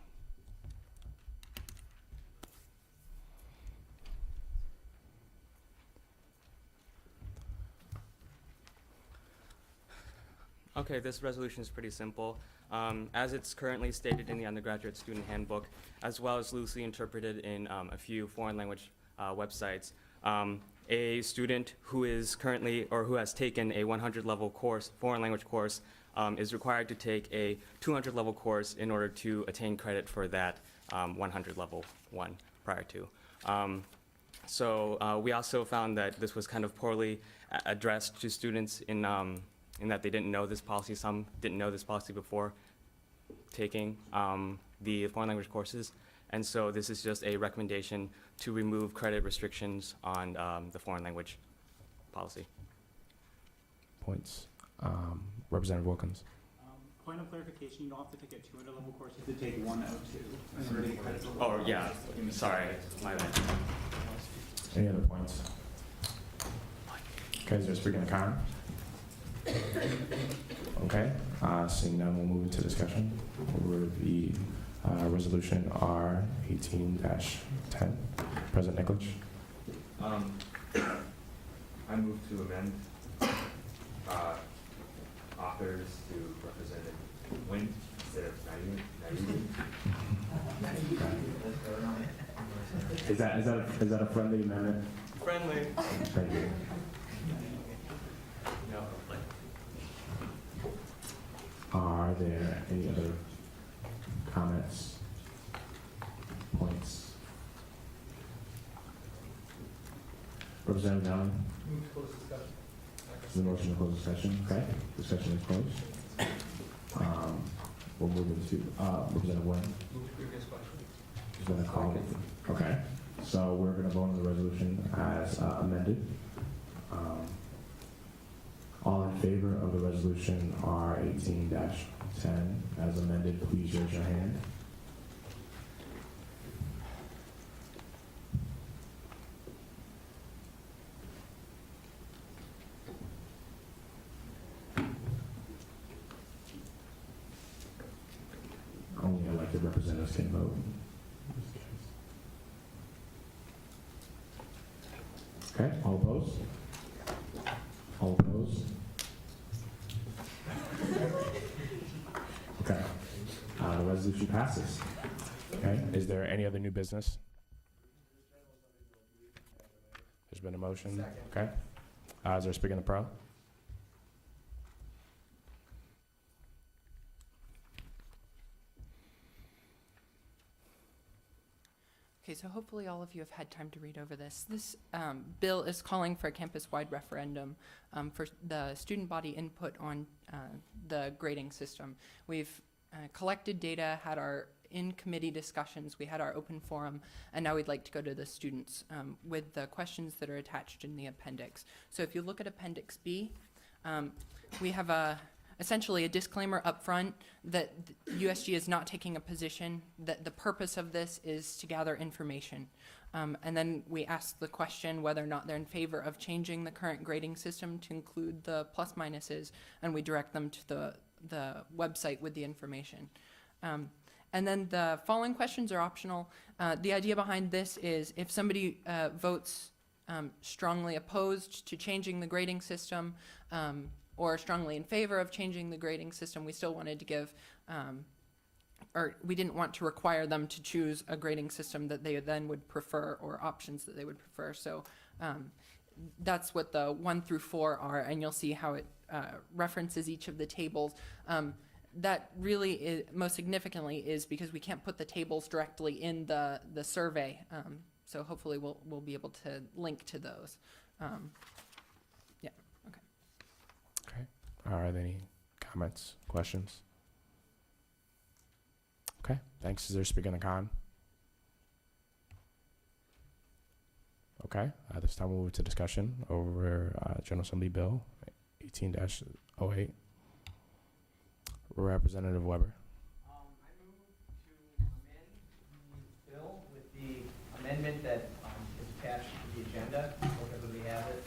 Okay, this resolution is pretty simple. As it's currently stated in the undergraduate student handbook, as well as loosely interpreted in a few foreign language websites, a student who is currently or who has taken a 100 level course, foreign language course, is required to take a 200 level course in order to attain credit for that 100 level one prior to. So we also found that this was kind of poorly addressed to students in that they didn't know this policy. Some didn't know this policy before taking the foreign language courses. And so this is just a recommendation to remove credit restrictions on the foreign language policy. Points. Representative Wilkins. Point of clarification, you don't have to take a 200 level course, you have to take 102 in order to get credit for Oh, yeah, sorry, my bad. Any other points? Okay, is there a speaker in the con? Okay, seeing none, we'll move into discussion over the resolution R 18-10. President Nikolic. I move to amend authors to representative Wynn instead of Naidi. Is that a friendly amendment? Friendly. Thank you. No, like, Are there any other comments, points? Representative Nally? Move to close discussion. The motion to close discussion, okay? Discussion is closed. We'll move into, Representative Wynn. Move to previous question. Representative Call. Okay, so we're gonna vote on the resolution as amended. All in favor of the resolution R 18-10 as amended, please raise your hand. Only elected representatives can vote. Okay, all opposed? All opposed? Okay, the resolution passes. Okay, is there any other new business? There's been a motion. Okay. Is there a speaker in the pro? Okay, so hopefully all of you have had time to read over this. This bill is calling for a campus-wide referendum for the student body input on the grading system. We've collected data, had our in-committee discussions, we had our open forum, and now we'd like to go to the students with the questions that are attached in the appendix. So if you look at Appendix B, we have essentially a disclaimer up front that USG is not taking a position, that the purpose of this is to gather information. And then we ask the question whether or not they're in favor of changing the current grading system to include the plus minuses, and we direct them to the website with the information. And then the following questions are optional. The idea behind this is if somebody votes strongly opposed to changing the grading system, or strongly in favor of changing the grading system, we still wanted to give, or we didn't want to require them to choose a grading system that they then would prefer or options that they would prefer. So that's what the 1 through 4 are, and you'll see how it references each of the tables. That really is, most significantly is because we can't put the tables directly in the survey. So hopefully we'll be able to link to those. Yeah, okay. Okay. Are there any comments, questions? Okay, thanks. Is there a speaker in the con? Okay, this time we'll move to discussion over General Assembly Bill 18-08. Representative Weber. I move to amend the bill with the amendment that is attached to the agenda, whatever we have it.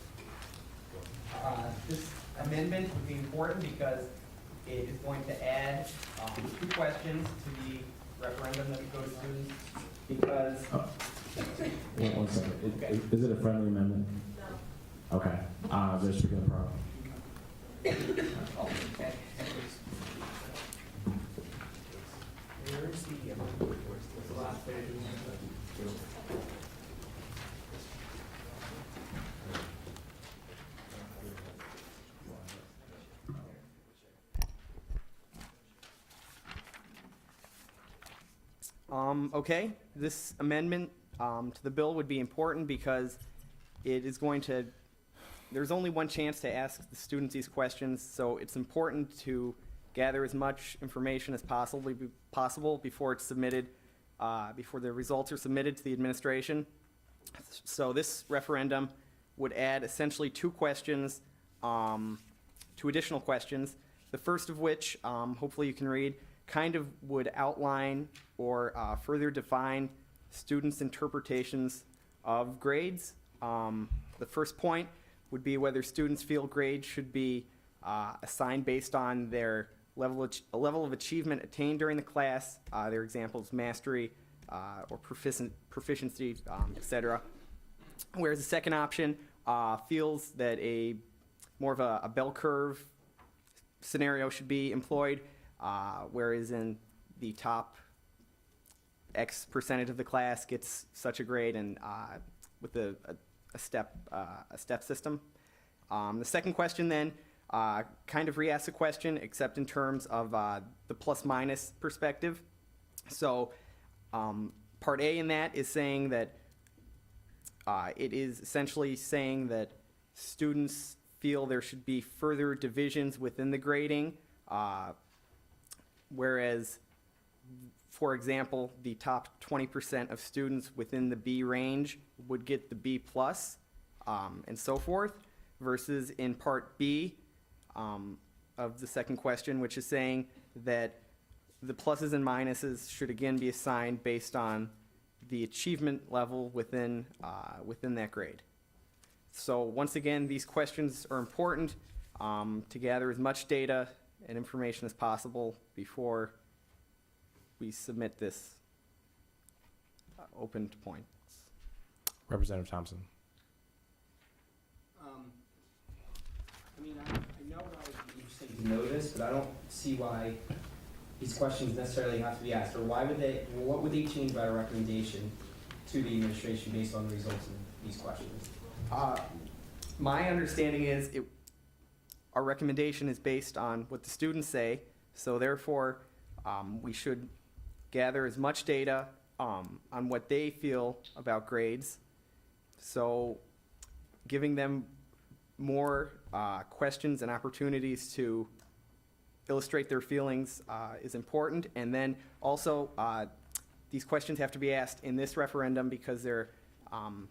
This amendment would be important because it is going to add 2 questions to the referendum that would go to students. Because One second. Okay. Is it a friendly amendment? No. Okay. Is there a speaker in the pro? okay. Where's the last page? Okay, this amendment to the bill would be important because it is going to, there's only one chance to ask the students these questions, so it's important to gather as much information as possible before it's submitted, before the results are submitted to the administration. So this referendum would add essentially 2 questions, 2 additional questions, the first of which, hopefully you can read, kind of would outline or further define students' interpretations of grades. The first point would be whether students feel grades should be assigned based on their level of achievement attained during the class, their examples, mastery or proficiency, etc. Whereas the second option feels that more of a bell curve scenario should be employed, whereas in the top X percentage of the class gets such a grade, and with a step system. The second question then kind of re-asks the question, except in terms of the plus-minus perspective. So part A in that is saying that it is essentially saying that students feel there should be further divisions within the grading, whereas, for example, the top 20% of students within the B range would get the B plus, and so forth, versus in part B of the second question, which is saying that the pluses and minuses should again be assigned based on the achievement level within that grade. So once again, these questions are important to gather as much data and information as possible before we submit this open to points. Representative Thompson. I mean, I know that would be interesting to know this, but I don't see why these questions necessarily have to be asked, or what would they change by a recommendation to the administration based on the results of these questions? My understanding is our recommendation is based on what the students say, so therefore we should gather as much data on what they feel about grades. So giving them more questions and opportunities to illustrate their feelings is important. And then also these questions have to be asked in this referendum because they're,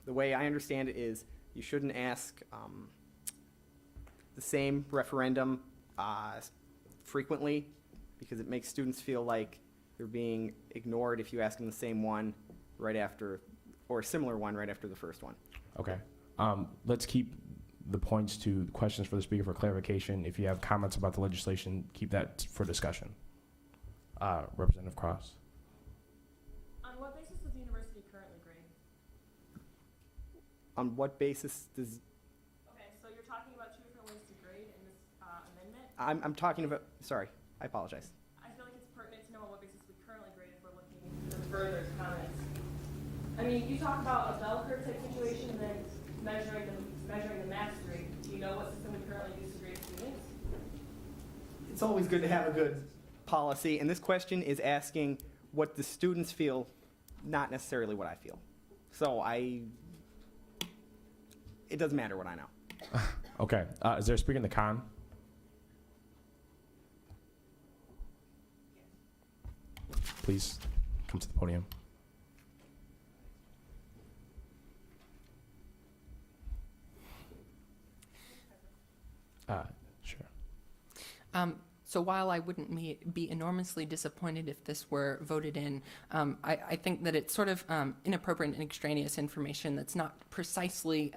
the way I understand it is you shouldn't ask the same referendum frequently because it makes students feel like they're being ignored if you ask them the same one right after, or a similar one right after the first one. Okay. Let's keep the points to questions for the speaker for clarification. If you have comments about the legislation, keep that for discussion. Representative Cross. On what basis does the university currently grade? On what basis does, Okay, so you're talking about two different ways to grade in this amendment. I'm talking about, sorry, I apologize. I feel like it's pertinent to know on what basis we currently grade if we're looking for further comments. I mean, you talk about a bell curve type situation and then measuring the mastery. Do you know what system we currently use to grade students? It's always good to have a good policy, and this question is asking what the students feel, not necessarily what I feel. So it doesn't matter what I know. Okay. Is there a speaker in the con? Please come to the podium. Sure. So while I wouldn't be enormously disappointed if this were voted in, I think that it's sort of inappropriate and extraneous information that's not precisely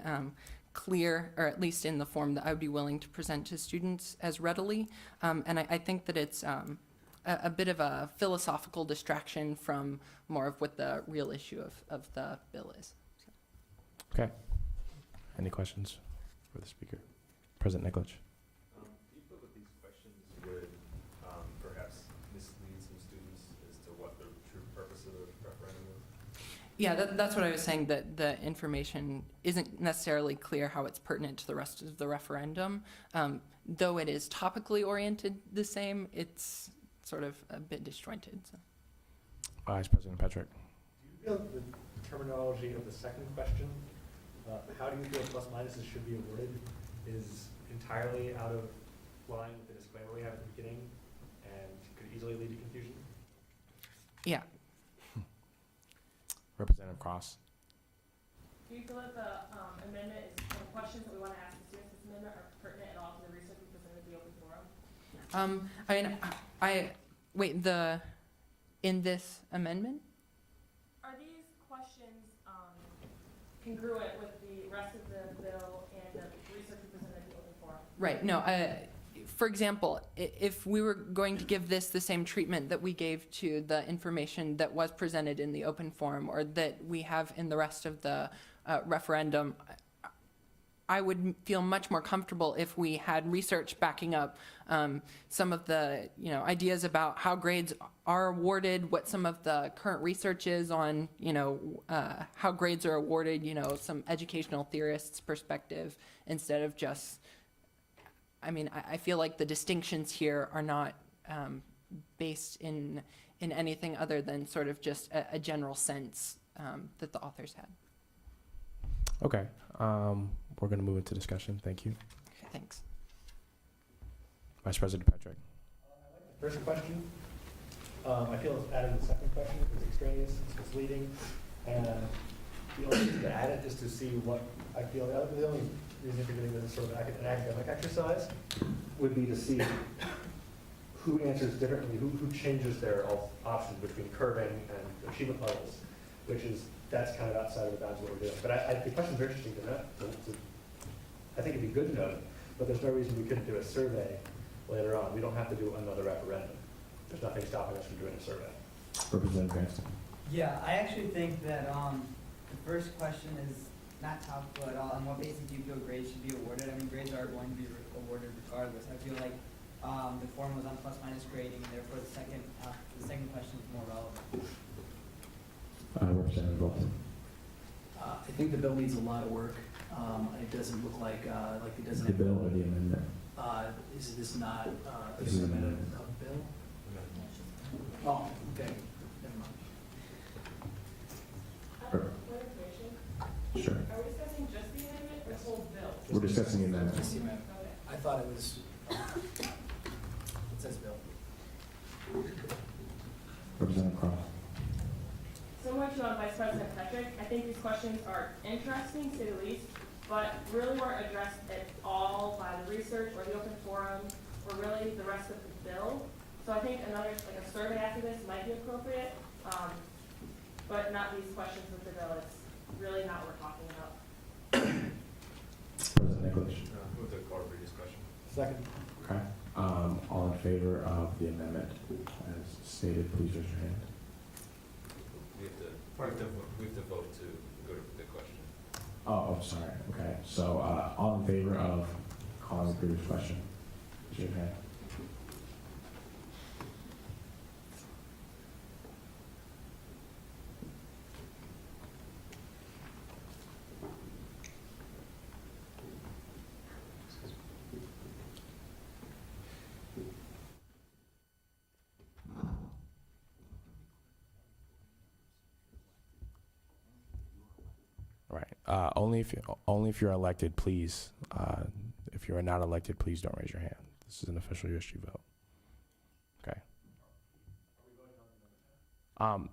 clear, or at least in the form that I would be willing to present to students as readily. And I think that it's a bit of a philosophical distraction from more of what the real issue of the bill is. So. Okay. Any questions for the speaker? President Nikolic. Do you feel that these questions would perhaps mislead some students as to what the true purpose of the referendum is? Yeah, that's what I was saying, that the information isn't necessarily clear how it's pertinent to the rest of the referendum. Though it is topically oriented the same, it's sort of a bit disjointed. So. Vice President Patrick. Do you feel the terminology of the second question, how do you feel plus minuses should be awarded, is entirely out of line with the disclaimer we have at the beginning and could easily lead to confusion? Yeah. Representative Cross. Do you feel that the amendment is, the questions that we want to ask the students this amendment are pertinent at all to the research we presented at the open forum? I mean, wait, in this amendment? Are these questions congruent with the rest of the bill and the research we presented at the open forum? Right, no, for example, if we were going to give this the same treatment that we gave to the information that was presented in the open forum or that we have in the rest of the referendum, I would feel much more comfortable if we had research backing up some of the, ideas about how grades are awarded, what some of the current research is on, how grades are awarded, some educational theorists' perspective, instead of just, I feel like the distinctions here are not based in anything other than sort of just a general sense that the authors had. Okay. We're going to move into discussion. Thank you. Okay, thanks. Vice President Patrick. First question, I feel adding the second question is extraneous, it's misleading, and the only reason to add it is to see what I feel, the only reason for doing this is sort of an academic exercise would be to see who answers differently, who changes their options between curving and achievement levels, that's kind of outside of the bounds of what we're doing. But the questions are interesting to know. I think it'd be good to know, but there's no reason we couldn't do a survey later on. We don't have to do another referendum. There's nothing stopping us from doing a survey. Representative Cranston. Yeah, I actually think that the first question is not topical at all. On what basis do you feel grades should be awarded? I mean, grades are going to be awarded regardless. I feel like the form was on plus-minus grading, and therefore the second question is more relevant. Representative Bolton. I think the bill needs a lot of work. It doesn't look like it doesn't The have. bill or the amendment? Is this not a This is an amendment amendment. of the bill? Oh, okay. Never mind. Clarification. Sure. Are we discussing just the amendment or the whole bill? We're discussing the amendment. Just the amendment. Okay. I thought it was, it says bill. Representative Cross. Similar to Vice President Patrick, I think these questions are interesting, to say the least, but really weren't addressed at all by the research or the open forum or really the rest of the bill. So I think another, like a survey after this might be appropriate, but not these questions with the bill. It's really not what we're talking about. President Nicholas. Move to call for discussion. Second. Okay. All in favor of the amendment as stated, please raise your hand. We have to vote to go to the question. Oh, sorry. Okay. So, all in favor of calling the previous question? Raise your hand. Right. Only if you're elected, please. If you're not elected, please don't raise your hand. This is an official USG vote. Okay.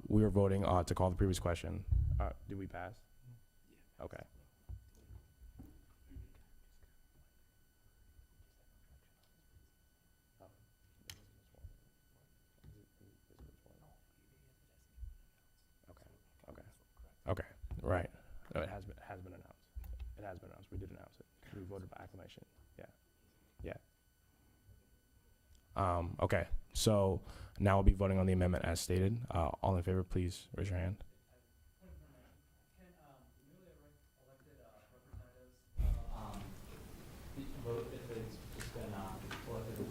We were voting to call the previous question. Did we pass? Yeah. Okay. Okay. Right. No, it has been announced. It has been announced. We did announce it. We voted by acclamation. Yeah. Okay. So now we'll be voting on the amendment as stated. All in favor, please raise your hand. Vote if it's just been elected and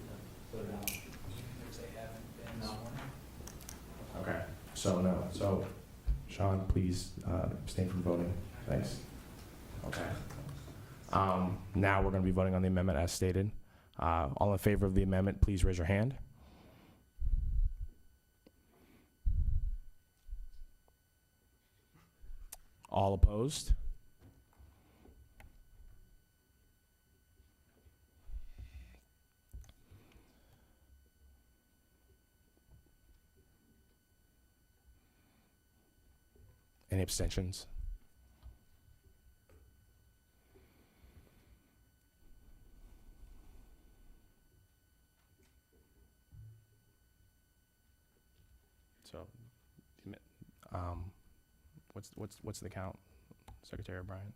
voted out? Even if they haven't been sworn in. Okay. So no. So Sean, please abstain from voting. Thanks. Okay. Now we're going to be voting on the amendment as stated. All in favor of the amendment, please raise your hand. All opposed? Any abstentions? So, what's the count, Secretary O'Brien?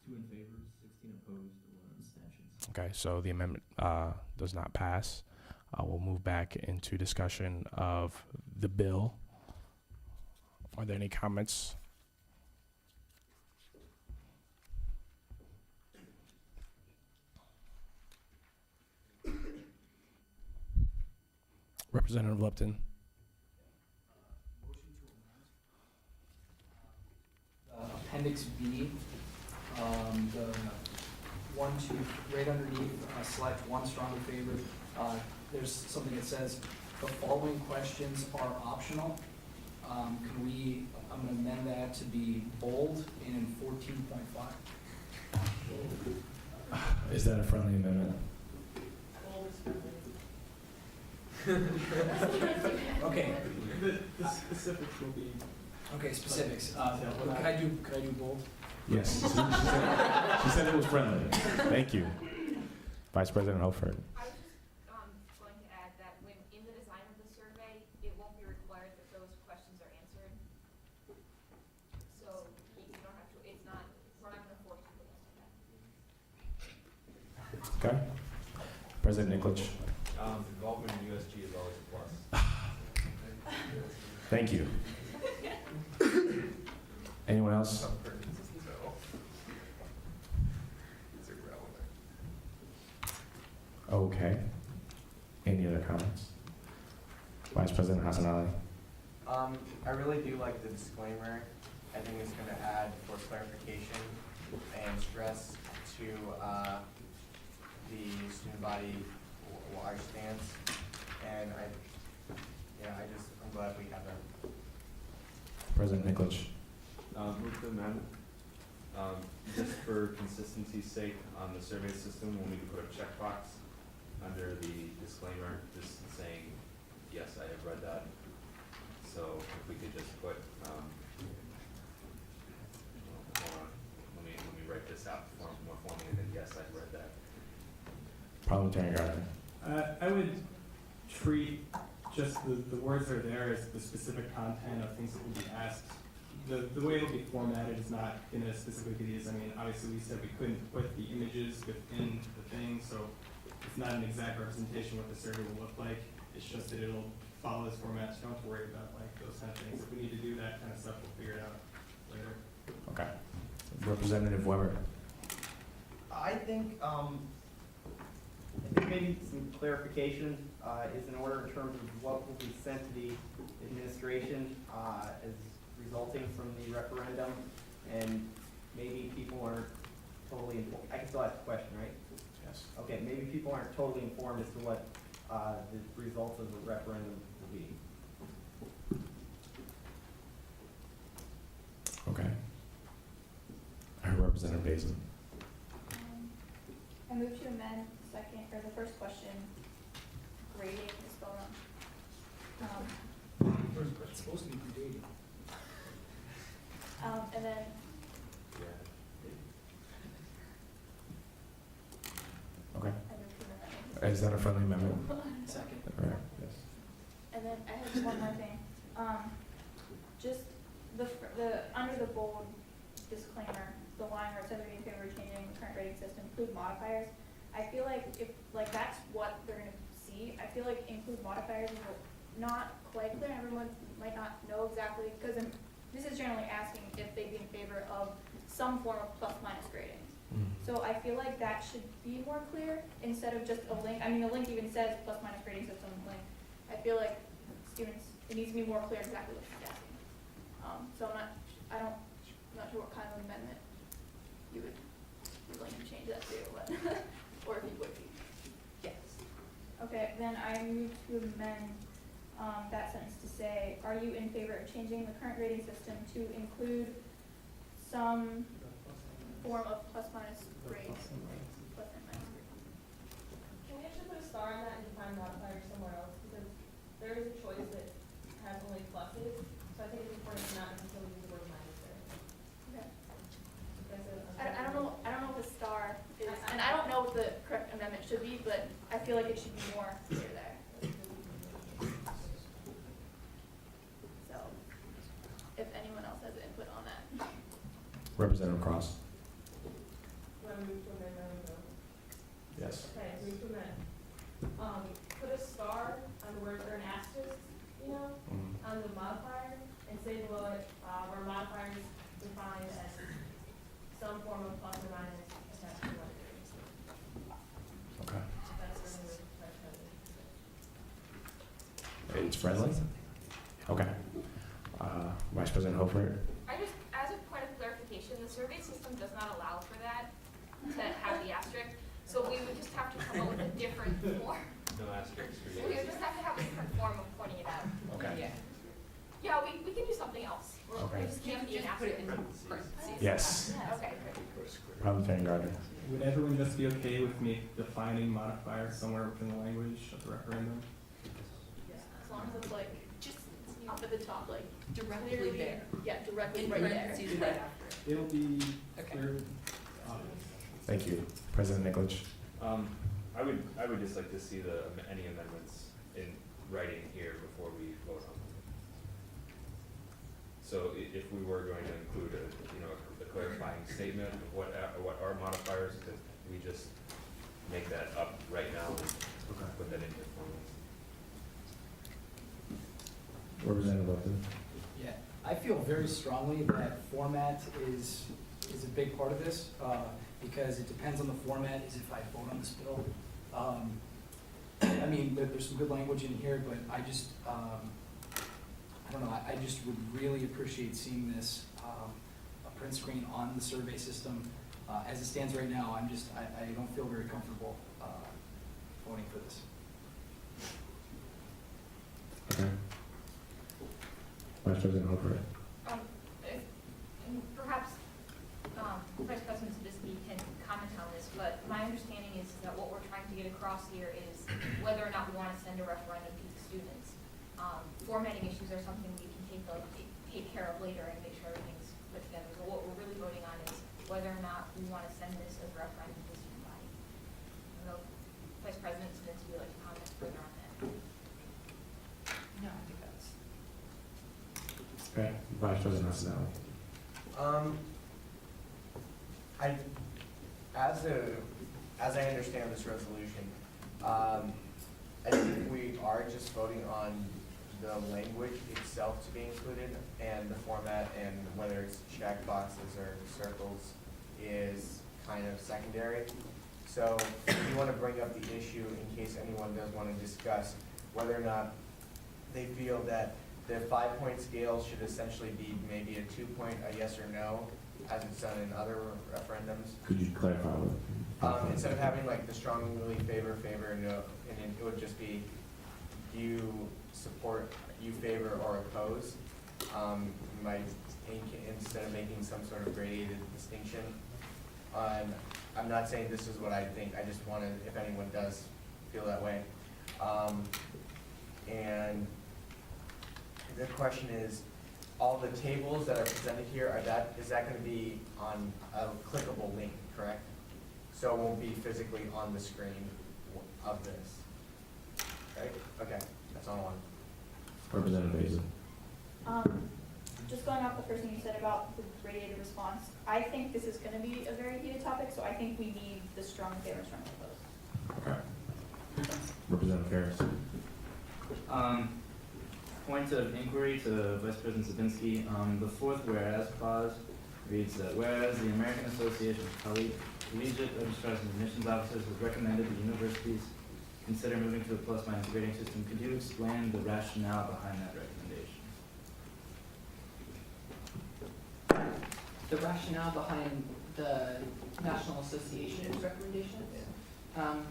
2 in favor, 16 opposed, 11 abstentions. Okay, so the amendment does not pass. We'll move back into discussion of the bill. Are there any comments? Representative Lupton. Appendix B, the one, two, right underneath, select one stronger favorite, there's something that says, the following questions are optional. I'm gonna amend that to be bold and in 14.5. Is that a friendly amendment? Okay. The specifics will be. Okay, specifics. Could I do bold? Yes. She said it was friendly. Thank you. Vice President Holford. I was just going to add that when in the design of the survey, it won't be required that those questions are answered. So you don't have to, it's not, we're not going to force you to answer that. Okay. President Nikolic. Involvement in USG is always a plus. Thank you. Anyone else? Okay. Any other comments? Vice President Hassan Ali. I really do like the disclaimer. I think it's going to add for clarification and stress to the student body, our stance. And I'm glad we have that. President Nikolic. Move to amend. Just for consistency's sake, on the survey system, we'll need to put a checkbox under the disclaimer, just saying, yes, I have read that. So if we could just put, hold on, let me write this out more formally than yes, I've read that. Parliamentarian Gardner. I would treat just the words that are there as the specific content of things that will be asked. The way it'll be formatted is not going to specifically be this. I mean, obviously we said we couldn't put the images within the thing, so it's not an exact representation of what the survey will look like. It's just that it'll follow this format, so don't have to worry about like those kind of things. If we need to do that kind of stuff, we'll figure it out later. Okay. Representative Weber. I think maybe some clarification is in order in terms of what will be sent to the administration as resulting from the referendum, and maybe people aren't totally informed. I can still ask a question, right? Yes. Okay, maybe people aren't totally informed as to what the results of the referendum will be. Okay. I heard Representative Basin. I move to amend the first question, grading is spelled wrong. It's supposed to be grading. And then Okay. I move to amend that. Is that a friendly amendment? Second. All right. Yes. And then I have one more thing. Just the under the bold disclaimer, the line where it says we in favor of changing the current rating system, include modifiers. I feel like if that's what they're gonna see, I feel like include modifiers is not quite clear. Everyone might not know exactly, because this is generally asking if they'd be in favor of some form of plus minus grading. So I feel like that should be more clear instead of just a link. I mean, the link even says plus minus grading system link. I feel like students, it needs to be more clear exactly what she's asking. So I'm not sure what kind of amendment you would like to change that to, but or if you would be. Yes. Okay, then I move to amend that sentence to say, are you in favor of changing the current rating system to include some form of plus minus grades? Plus and minus grades. Can we actually put a star on that and define modifier somewhere else? Because there is a choice that has only pluses, so I think it's important to not necessarily use the word minus there. Okay. Because I don't know if a star is, and I don't know what the correct amendment should be, but I feel like it should be more clear there. So, if anyone else has input on that. Representative Cross. Do I move to amend my own vote? Yes. Okay, move to amend. Put a star on the word, or an asterisk, on the modifier, and say below it, where modifier is defined as some form of plus or minus attached to one grade. Okay. That's really what the question is. it's friendly? Okay. Vice President Hofer? I just, as a point of clarification, the survey system does not allow for that, to have the asterisk. So we would just have to come up with a different form. No asterisks for We you. would just have to have a different form of pointing it out. Okay. Yeah, we can do something else. Okay. We just can't be an asterisk. Yes. Okay, good. Parliamentarian Gardner? Would everyone just be okay with me defining modifiers somewhere within the language of the referendum? As long as it's like, just up at the top, like. Directly clearly- there. Yeah, directly In right there. parentheses right after. It'll be Okay. clear. Thank you. President Nikolic? I would just like to see any amendments in writing here before we vote on them. So if we were going to include a clarifying statement of what are modifiers, could we just make that up right now and put that in your form? Representative Upton? Yeah, I feel very strongly that format is a big part of this, because it depends on the format, is if I vote on this bill. I mean, there's some good language in here, but I just, I don't know, I just would really appreciate seeing this, a print screen on the survey system. As it stands right now, I don't feel very comfortable, voting for this. Okay. Vice President Hofer? And perhaps Vice President Sabisky can comment on this, but my understanding is that what we're trying to get across here is whether or not we want to send a referendum to the students. Formatting issues are something we can take care of later and make sure everything's put together. So what we're really voting on is whether or not we want to send this as a referendum to the student body. I don't know if Vice President Sabisky would like to comment further on that. No, I think that's. Okay. Vice President Nasanelli? As I understand this resolution, I think we are just voting on the language itself to be included, and the format and whether it's check boxes or circles is kind of secondary. So we want to bring up the issue in case anyone does want to discuss whether or not they feel that the 5-point scale should essentially be maybe a 2-point, a yes or no, as it's done in other referendums. Could you clarify what? Instead of having like the strongly favor, no, and it would just be you support, you favor, or oppose. Instead of making some sort of gradated distinction. I'm not saying this is what I think, I just wanted, if anyone does feel that way. And the question is, all the tables that are presented here, is that going to be on a clickable link, correct? So it won't be physically on the screen of this, right? Okay, that's all I want. Representative Basil? Just going off the first thing you said about the gradated response, I think this is going to be a very heated topic, so I think we need the strong favor, strong opposed. Okay. Representative Harris? Point of inquiry to Vice President Sabinski. The fourth whereas clause reads that whereas the American Association of Collegiate Registrars and Admissions Officers has recommended the universities consider moving to a plus-minus grading system, could you explain the rationale behind that recommendation? The rationale behind the National Association's recommendations. I'd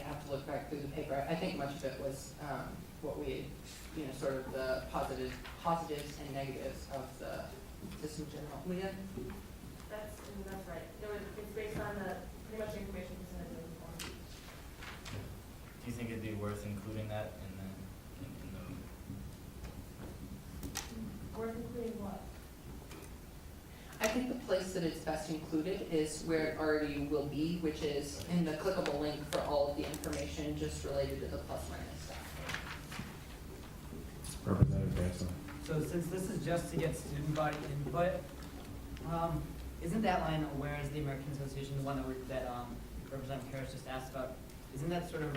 have to look back through the paper. I think much of it was what we, sort of the positives and negatives of the system in general. Leah? That's right. It's based on pretty much information presented in the form. Do you think it'd be worth including that in the Worth including what? I think the place that it's best included is where it already will be, which is in the clickable link for all of the information just related to the plus minus stuff. Representative Basil? So since this is just to get student body input, isn't that line, whereas the American Association, the one that Representative Harris just asked about, isn't that sort of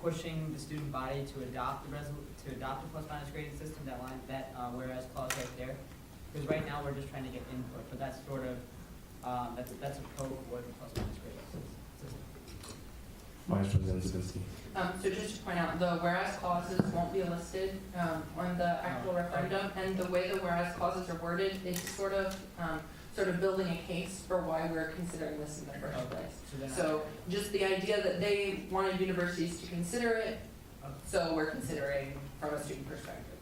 pushing the student body to adopt a plus minus grading system, that line, that whereas clause right there? Because right now we're just trying to get input, but that's sort of, that's a pro for the plus minus grading system. Vice President Zabinski. So just to point out, the whereas clauses won't be listed on the actual referendum, and the way the whereas clauses are worded is sort of building a case for why we're considering this in the first place. So just the idea that they wanted universities to consider it, so we're considering from a student perspective.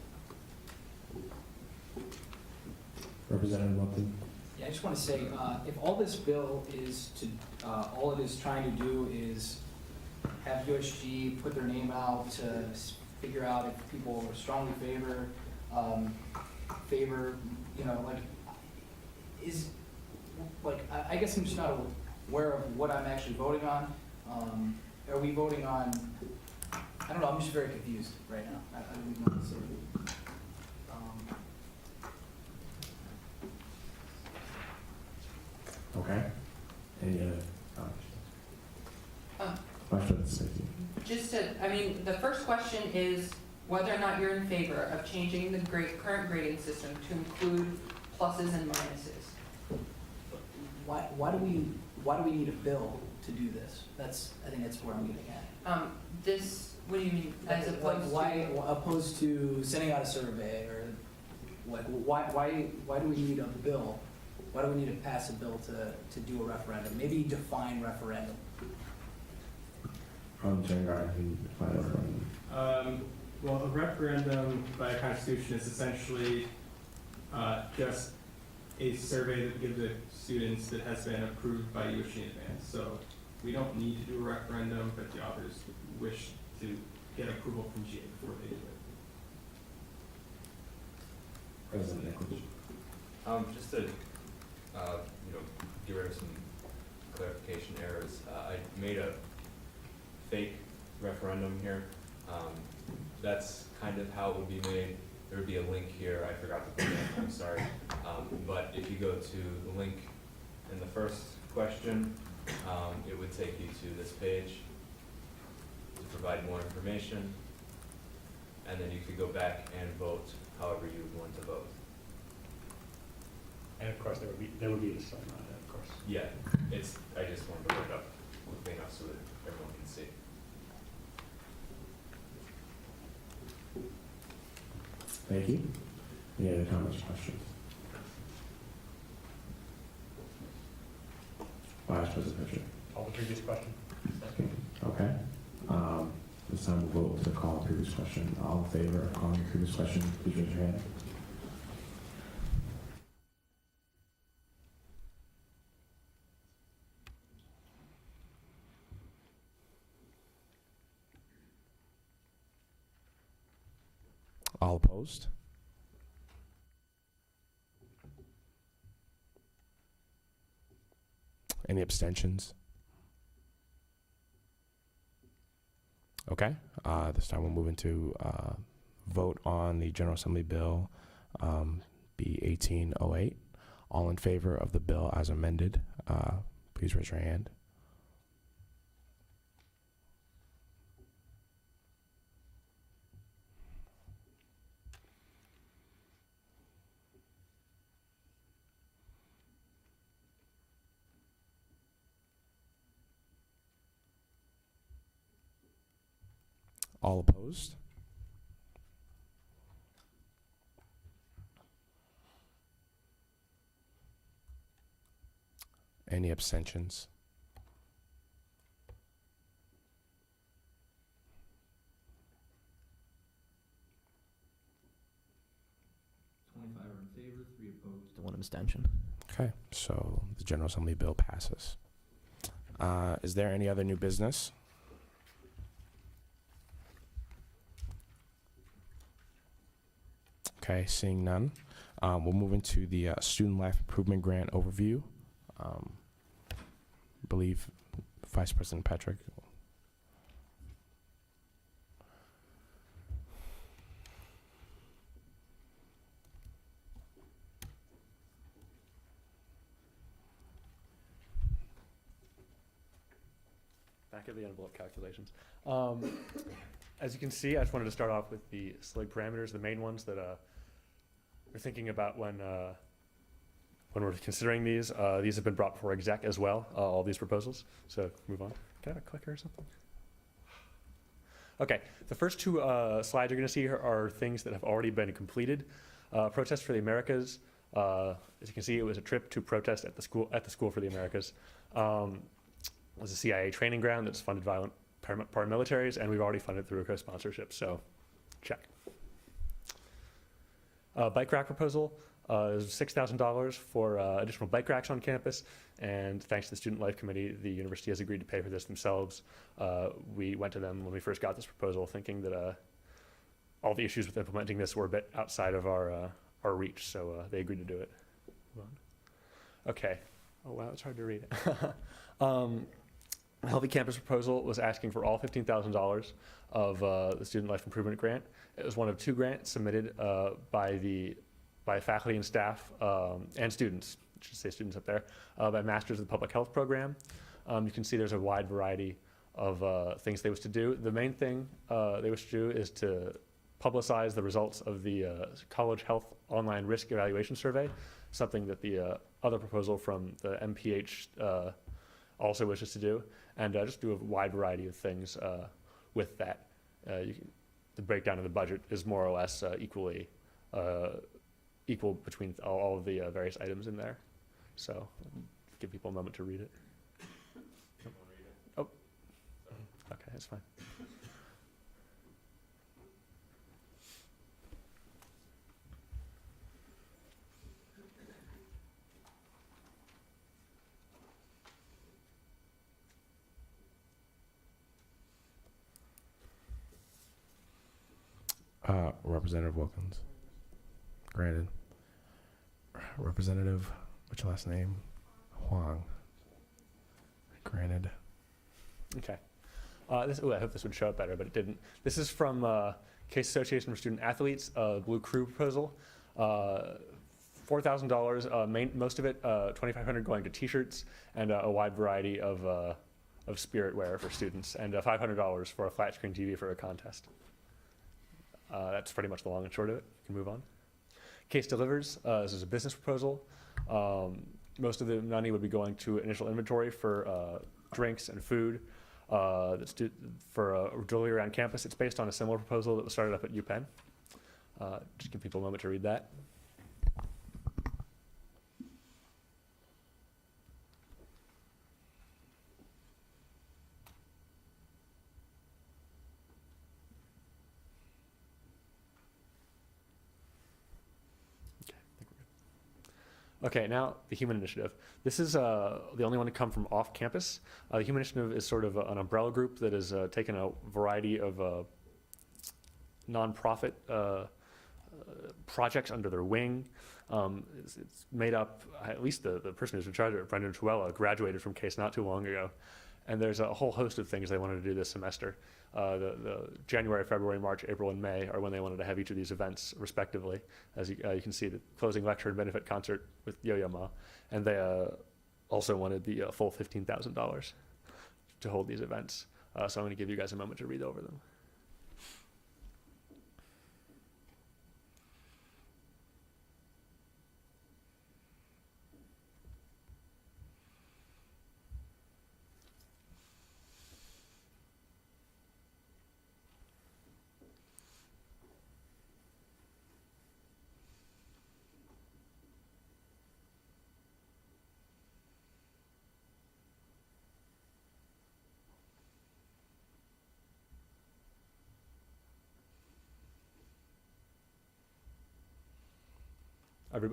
Representative Moulton. Yeah, I just want to say, if all this bill is to, all it is trying to do is have USG put their name out to figure out if people strongly favor, I guess I'm just not aware of what I'm actually voting on. Are we voting on, I don't know, I'm just very confused right now. I don't know what to say. Okay. Any other Um, Vice President Zabinski. Just to, the first question is whether or not you're in favor of changing the current grading system to include pluses and minuses. Why do we need a bill to do this? I think that's where I'm getting at. What do you mean? As opposed Why opposed to sending out a survey, or why do we need a bill? Why do we need to pass a bill to do a referendum? Maybe define referendum. Well, a referendum by a constitution is essentially just a survey that gives the students that has been approved by USG in advance. So we don't need to do a referendum, but the authors wish to get approval from GA before they do it. President Nichols. Just to, get rid of some clarification errors, I made a fake referendum here. That's kind of how it would be made. There would be a link here. I forgot to put it in, I'm sorry. But if you go to the link in the first question, it would take you to this page to provide more information. And then you could go back and vote however you would want to vote. And of course, there would be a sign on it, of course. Yeah, I just wanted to look up quickly enough so that everyone can see. Thank you. Any other comments or questions? Vice President Fisher. Call the previous question. Okay. This time we'll vote to call the previous question. All in favor of calling the previous question, please raise your hand. All opposed? Any abstentions? Okay, this time we'll move into vote on the General Assembly Bill B 1808. All in favor of the bill as amended, please raise your hand. All opposed? Any abstentions? In favor, 3 opposed, 1 abstention. Okay, so the General Assembly bill passes. Is there any other new business? Okay, seeing none, we'll move into the Student Life Improvement Grant overview. I believe Vice President Patrick. Back of the envelope calculations. As you can see, I just wanted to start off with the SLIG parameters, the main ones that we're thinking about when we're considering these. These have been brought before exec as well, all these proposals. So move on. Can I have a clicker or something? Okay, the first two slides you're going to see are things that have already been completed. Protest for the Americas. As you can see, it was a trip to protest at the School for the Americas. It was a CIA training ground that's funded violent paramilitaries, and we've already funded through a co-sponsorship, so check. Bike rack proposal is $6,000 for additional bike racks on campus, and thanks to the Student Life Committee, the university has agreed to pay for this themselves. We went to them when we first got this proposal thinking that all the issues with implementing this were a bit outside of our reach, so they agreed to do it. Okay. Oh wow, it's hard to read. The Healthy Campus proposal was asking for all $15,000 of the Student Life Improvement Grant. It was one of two grants submitted by faculty and staff and students, I should say students up there, by Masters of the Public Health Program. You can see there's a wide variety of things they wish to do. The main thing they wish to do is to publicize the results of the College Health Online Risk Evaluation Survey, something that the other proposal from the MPH also wishes to do, and just do a wide variety of things with that. The breakdown of the budget is more or less equal between all of the various items in there. So give people a moment to read it. Oh, okay, that's fine. Representative Wilkins. Granted. Representative, what's your last name? Huang. Granted. Okay. I hope this would show up better, but it didn't. This is from Case Association for Student Athletes, Blue Crew proposal. $4,000, most of it, $2,500 going to T-shirts and a wide variety of spirit wear for students, and $500 for a flat screen TV for a contest. That's pretty much the long and short of it. You can move on. Case Delivers. This is a business proposal. Most of the money would be going to initial inventory for drinks and food for delivery around campus. It's based on a similar proposal that was started up at UPenn. Just give people a moment to read that. Okay, now the Human Initiative. This is the only one to come from off campus. The Human Initiative is sort of an umbrella group that has taken a variety of nonprofit projects under their wing. It's made up, at least the person who's in charge of it, Brendan Tuella, graduated from Case not too long ago. And there's a whole host of things they wanted to do this semester. The January, February, March, April, and May are when they wanted to have each of these events respectively. As you can see, the closing lecture and benefit concert with Yo-Yo Ma. And they also wanted the full $15,000 to hold these events. So I'm going to give you guys a moment to read over them.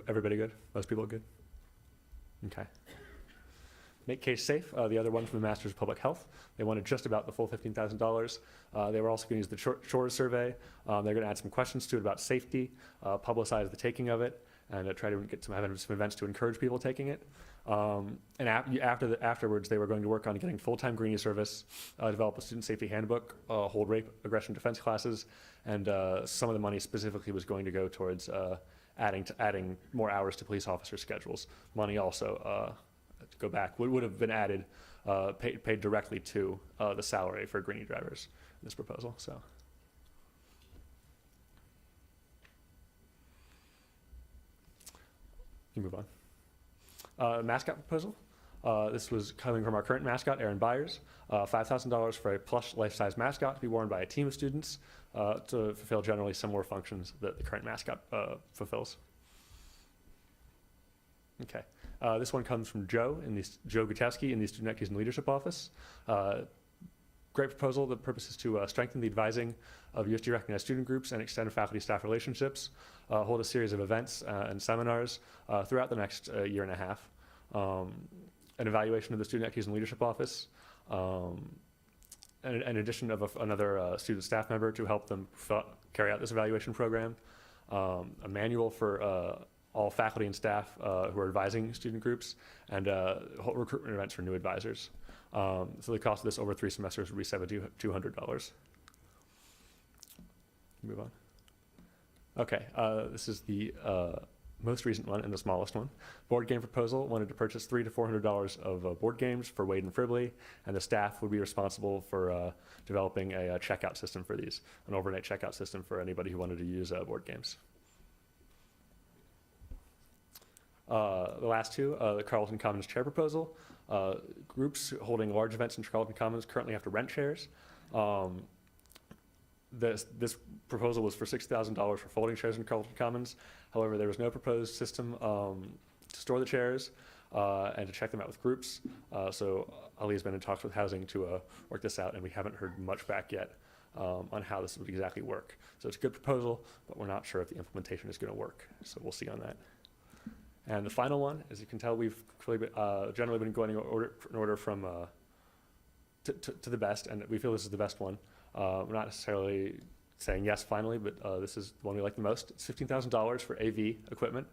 Everybody good? Most people good? Okay. Make Case Safe, the other one from the Masters of Public Health. They wanted just about the full $15,000. They were also going to use the Shores survey. They're going to add some questions to it about safety, publicize the taking of it, and try to get some events to encourage people taking it. And afterwards, they were going to work on getting full-time Greenie service, develop a student safety handbook, hold rape, aggression, defense classes, and some of the money specifically was going to go towards adding more hours to police officer schedules. Money also, to go back, would have been added, paid directly to the salary for Greenie drivers in this proposal. So. You move on. Mascot proposal. This was coming from our current mascot, Aaron Byers. $5,000 for a plush life-size mascot to be worn by a team of students to fulfill generally similar functions that the current mascot fulfills. Okay. This one comes from Joe Gutowski in the Student Activities and Leadership Office. Great proposal. The purpose is to strengthen the advising of USG recognized student groups and extend faculty-staff relationships, hold a series of events and seminars throughout the next year and a half. An evaluation of the Student Activities and Leadership Office, an addition of another student staff member to help them carry out this evaluation program, a manual for all faculty and staff who are advising student groups, and whole recruitment events for new advisors. So the cost of this over 3 semesters would be $7,200. Move on. Okay, this is the most recent one and the smallest one. Board game proposal wanted to purchase $300 to $400 of board games for Wade and Fribley, and the staff would be responsible for developing a checkout system for these, an overnight checkout system for anybody who wanted to use board games. The last two, the Carleton Commons chair proposal. Groups holding large events in Carleton Commons currently have to rent chairs. This proposal was for $6,000 for folding chairs in Carleton Commons. However, there was no proposed system to store the chairs and to check them out with groups. So Ali has been in talks with housing to work this out, and we haven't heard much back yet on how this would exactly work. So it's a good proposal, but we're not sure if the implementation is going to work. So we'll see on that. And the final one, as you can tell, we've generally been going in order from to the best, and we feel this is the best one. We're not necessarily saying yes finally, but this is the one we like the most. It's $15,000 for AV equipment.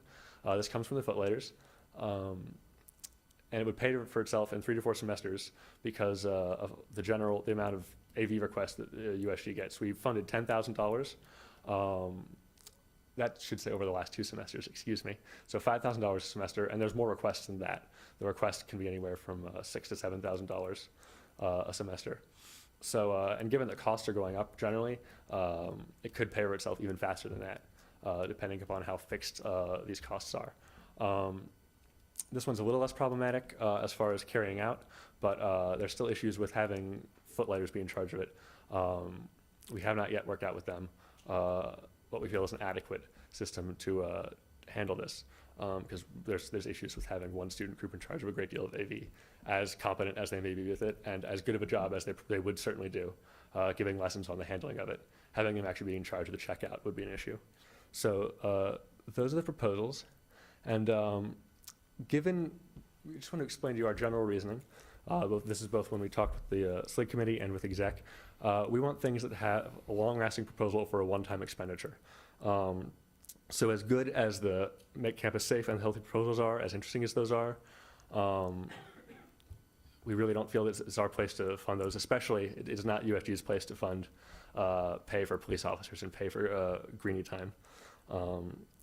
This comes from the Footlighters. And it would pay for itself in 3 to 4 semesters because of the amount of AV requests that USG gets. We funded $10,000. That should say over the last 2 semesters, excuse me. So $5,000 a semester, and there's more requests than that. The request can be anywhere from $6,000 to $7,000 a semester. So, and given that costs are going up generally, it could pay for itself even faster than that, depending upon how fixed these costs are. This one's a little less problematic as far as carrying out, but there's still issues with having Footlighters be in charge of it. We have not yet worked out with them what we feel is an adequate system to handle this, because there's issues with having one student group in charge of a great deal of AV, as competent as they may be with it, and as good of a job as they would certainly do, giving lessons on the handling of it. Having them actually be in charge of the checkout would be an issue. So those are the proposals, and we just want to explain to you our general reasoning. This is both when we talk with the SLIG committee and with exec. We want things that have a long-lasting proposal for a one-time expenditure. So as good as the Make Campus Safe and Healthy proposals are, as interesting as those are, we really don't feel that it's our place to fund those, especially it is not UFG's place to fund pay for police officers and pay for greenie time.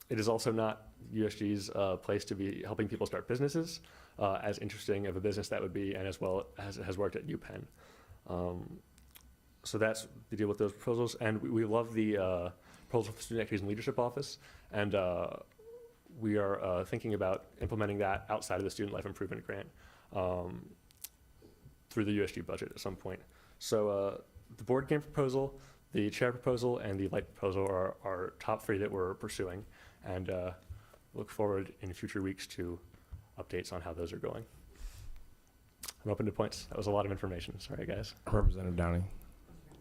It is also not USG's place to be helping people start businesses, as interesting of a business that would be, and as well as it has worked at UPenn. So that's the deal with those proposals, and we love the proposal for the Student Activities and Leadership Office, and we are thinking about implementing that outside of the Student Life Improvement Grant through the USG budget at some point. So the board game proposal, the chair proposal, and the light proposal are our top 3 that we're pursuing, and look forward in future weeks to updates on how those are going. I'm open to points. That was a lot of information. Sorry, guys. Representative Downing. Is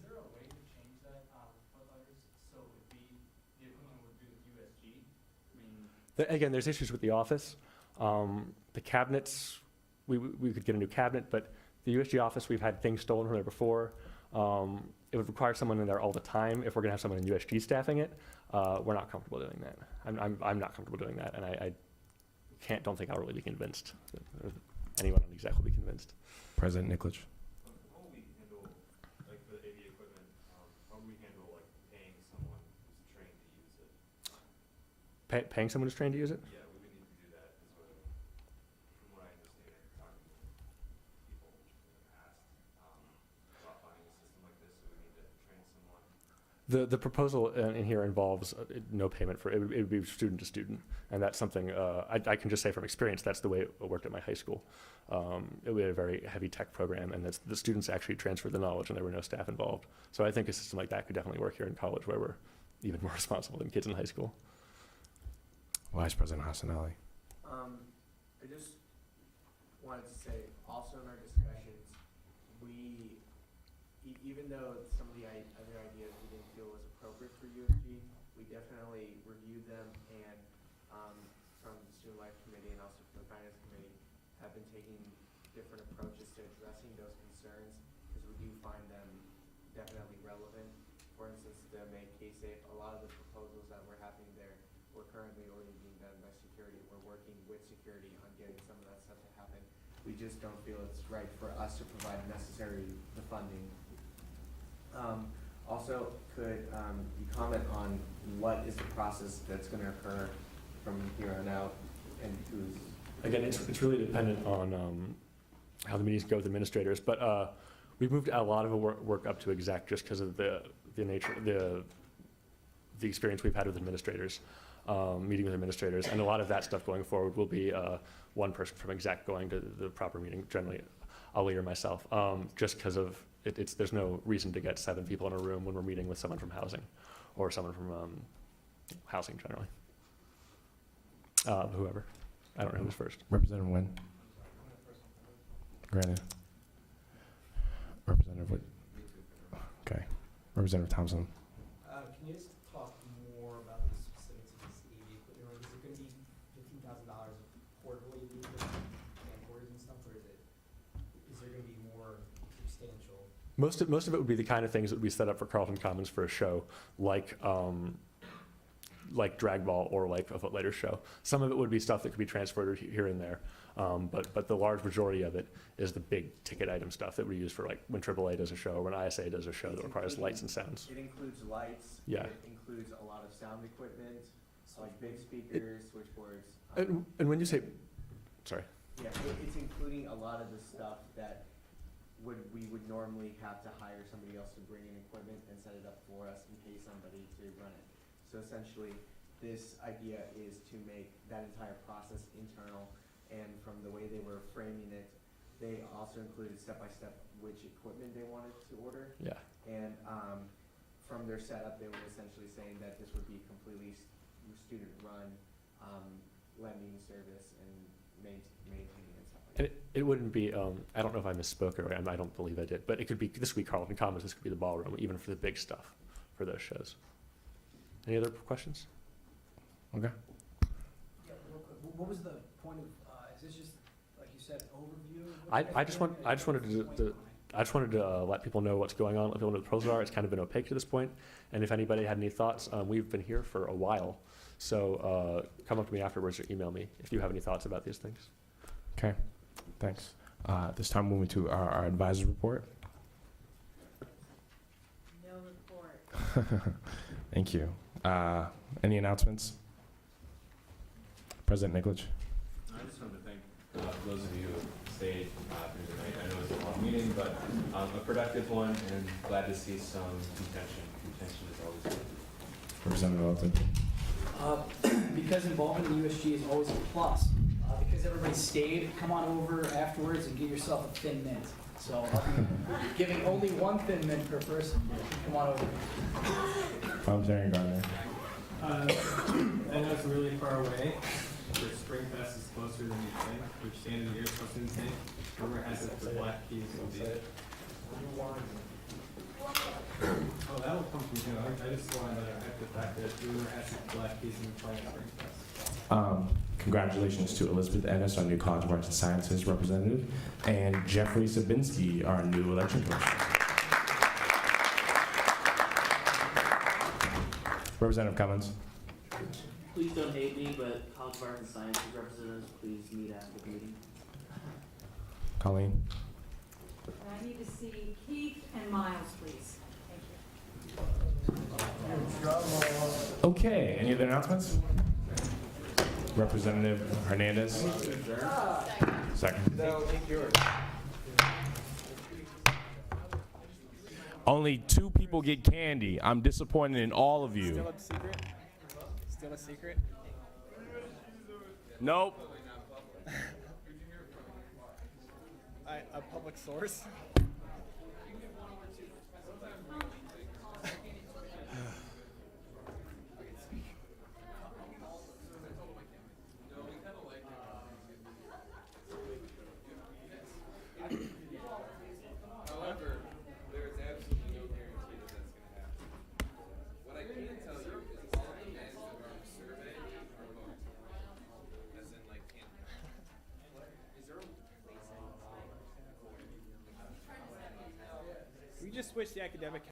there a way to change that Footlighters so the equipment would be with USG? I mean, Again, there's issues with the office. The cabinets, we could get a new cabinet, but the USG office, we've had things stolen from there before. It would require someone in there all the time. If we're going to have someone in USG staffing it, we're not comfortable doing that. I'm not comfortable doing that, and I don't think I'll really be convinced. Anyone on exec will be convinced. President Niklich. How will we handle, like for the AV equipment, how will we handle like paying someone who's trained to use it? Paying someone who's trained to use it? Yeah, we would need to do that because from what I understand, I've talked to people in the past about buying a system like this, so we need to train someone. The proposal in here involves no payment for, it would be student to student. And that's something, I can just say from experience, that's the way it worked at my high school. It was a very heavy tech program, and the students actually transferred the knowledge and there were no staff involved. So I think a system like that could definitely work here in college, where we're even more responsible than kids in high school. Vice President Hassanali. I just wanted to say, also in our discussions, we, even though some of the other ideas we didn't feel was appropriate for USG, we definitely reviewed them, and from the Student Life Committee and also from the Finance Committee, have been taking different approaches to addressing those concerns, because we do find them definitely relevant. For instance, to make K-Safe, a lot of the proposals that were happening there were currently already being done by security. We're working with security on getting some of that stuff to happen. We just don't feel it's right for us to provide the funding. Also, could you comment on what is the process that's going to occur from here on out, and who's? Again, it's really dependent on how the meetings go with administrators, but we've moved a lot of the work up to exec just because of the nature, the experience we've had with administrators, meeting with administrators, and a lot of that stuff going forward will be one person from exec going to the proper meeting. Generally, Ali or myself, just because of there's no reason to get 7 people in a room when we're meeting with someone from housing, or someone from housing generally. Whoever, I don't know who's first. Representative Nguyen. Granted. Representative Wood. Okay. Representative Thompson. Can you just talk more about the specifics of this AV equipment? Like, is it going to be $15,000 quarterly camcorders and stuff, or is there going to be more substantial? Most of it would be the kind of things that would be set up for Carlton Commons for a show, like Drag Ball or like a Foot Later show. Some of it would be stuff that could be transferred here and there, but the large majority of it is the big ticket item stuff that we use for like when AAA does a show or when ISA does a show that requires lights and sounds. It includes lights. Yeah. It includes a lot of sound equipment, like big speakers, switchboards. And when you say, sorry. Yeah, it's including a lot of the stuff that we would normally have to hire somebody else to bring in equipment and set it up for us and pay somebody to run it. So essentially, this idea is to make that entire process internal, and from the way they were framing it, they also included step-by-step which equipment they wanted to order. Yeah. And from their setup, they were essentially saying that this would be completely student-run lending service and maintaining and stuff like that. And it wouldn't be, I don't know if I misspoke or I don't believe I did, but it could be, this could be Carlton Commons, this could be the ballroom, even for the big stuff for those shows. Any other questions? Okay. Yeah, real quick, what was the point of, is this just, like you said, overview? I just wanted to let people know what's going on, let people know what the pros are. It's kind of been opaque to this point. And if anybody had any thoughts, we've been here for a while. So come up to me afterwards or email me if you have any thoughts about these things. Okay. Thanks. This time moving to our advisor's report. No report. Thank you. Any announcements? President Nikolic. I just wanted to thank those of you who stayed through the night. I know it was a long meeting, but a productive one, and glad to see some contention. Contention is always good. Representative Alton. Because involvement in the USG is always a plus. Because everybody stayed, come on over afterwards and get yourself a Thin Mint. So I'll be giving only one Thin Mint per person. Come on over. Parliamentarian Gardner. I know it's really far away, but Spring Fest is closer than you think, which the end of the year is closer than you think. Rumor has it the Black Keys will be. Oh, that'll come from you. I just wanted to hype the fact that rumor has it the Black Keys will be playing Spring Fest. Congratulations to Elizabeth Ennis, our new College of Arts and Sciences representative, and Jeffrey Sabinski, our new election commissioner. Representative Cummins. Please don't hate me, but College of Arts and Sciences representatives, please meet after the meeting. Colleen. I need to see Keith and Miles, please. Okay, any other announcements? Representative Hernandez. Second. Only 2 people get candy. I'm disappointed in all of you. Still a secret? Still a secret? Nope. A public source? However, there is absolutely no guarantee that that's going to happen. What I can tell you is all the names that are on the survey are booked. As in, like, can't. Is there a We just switched the academic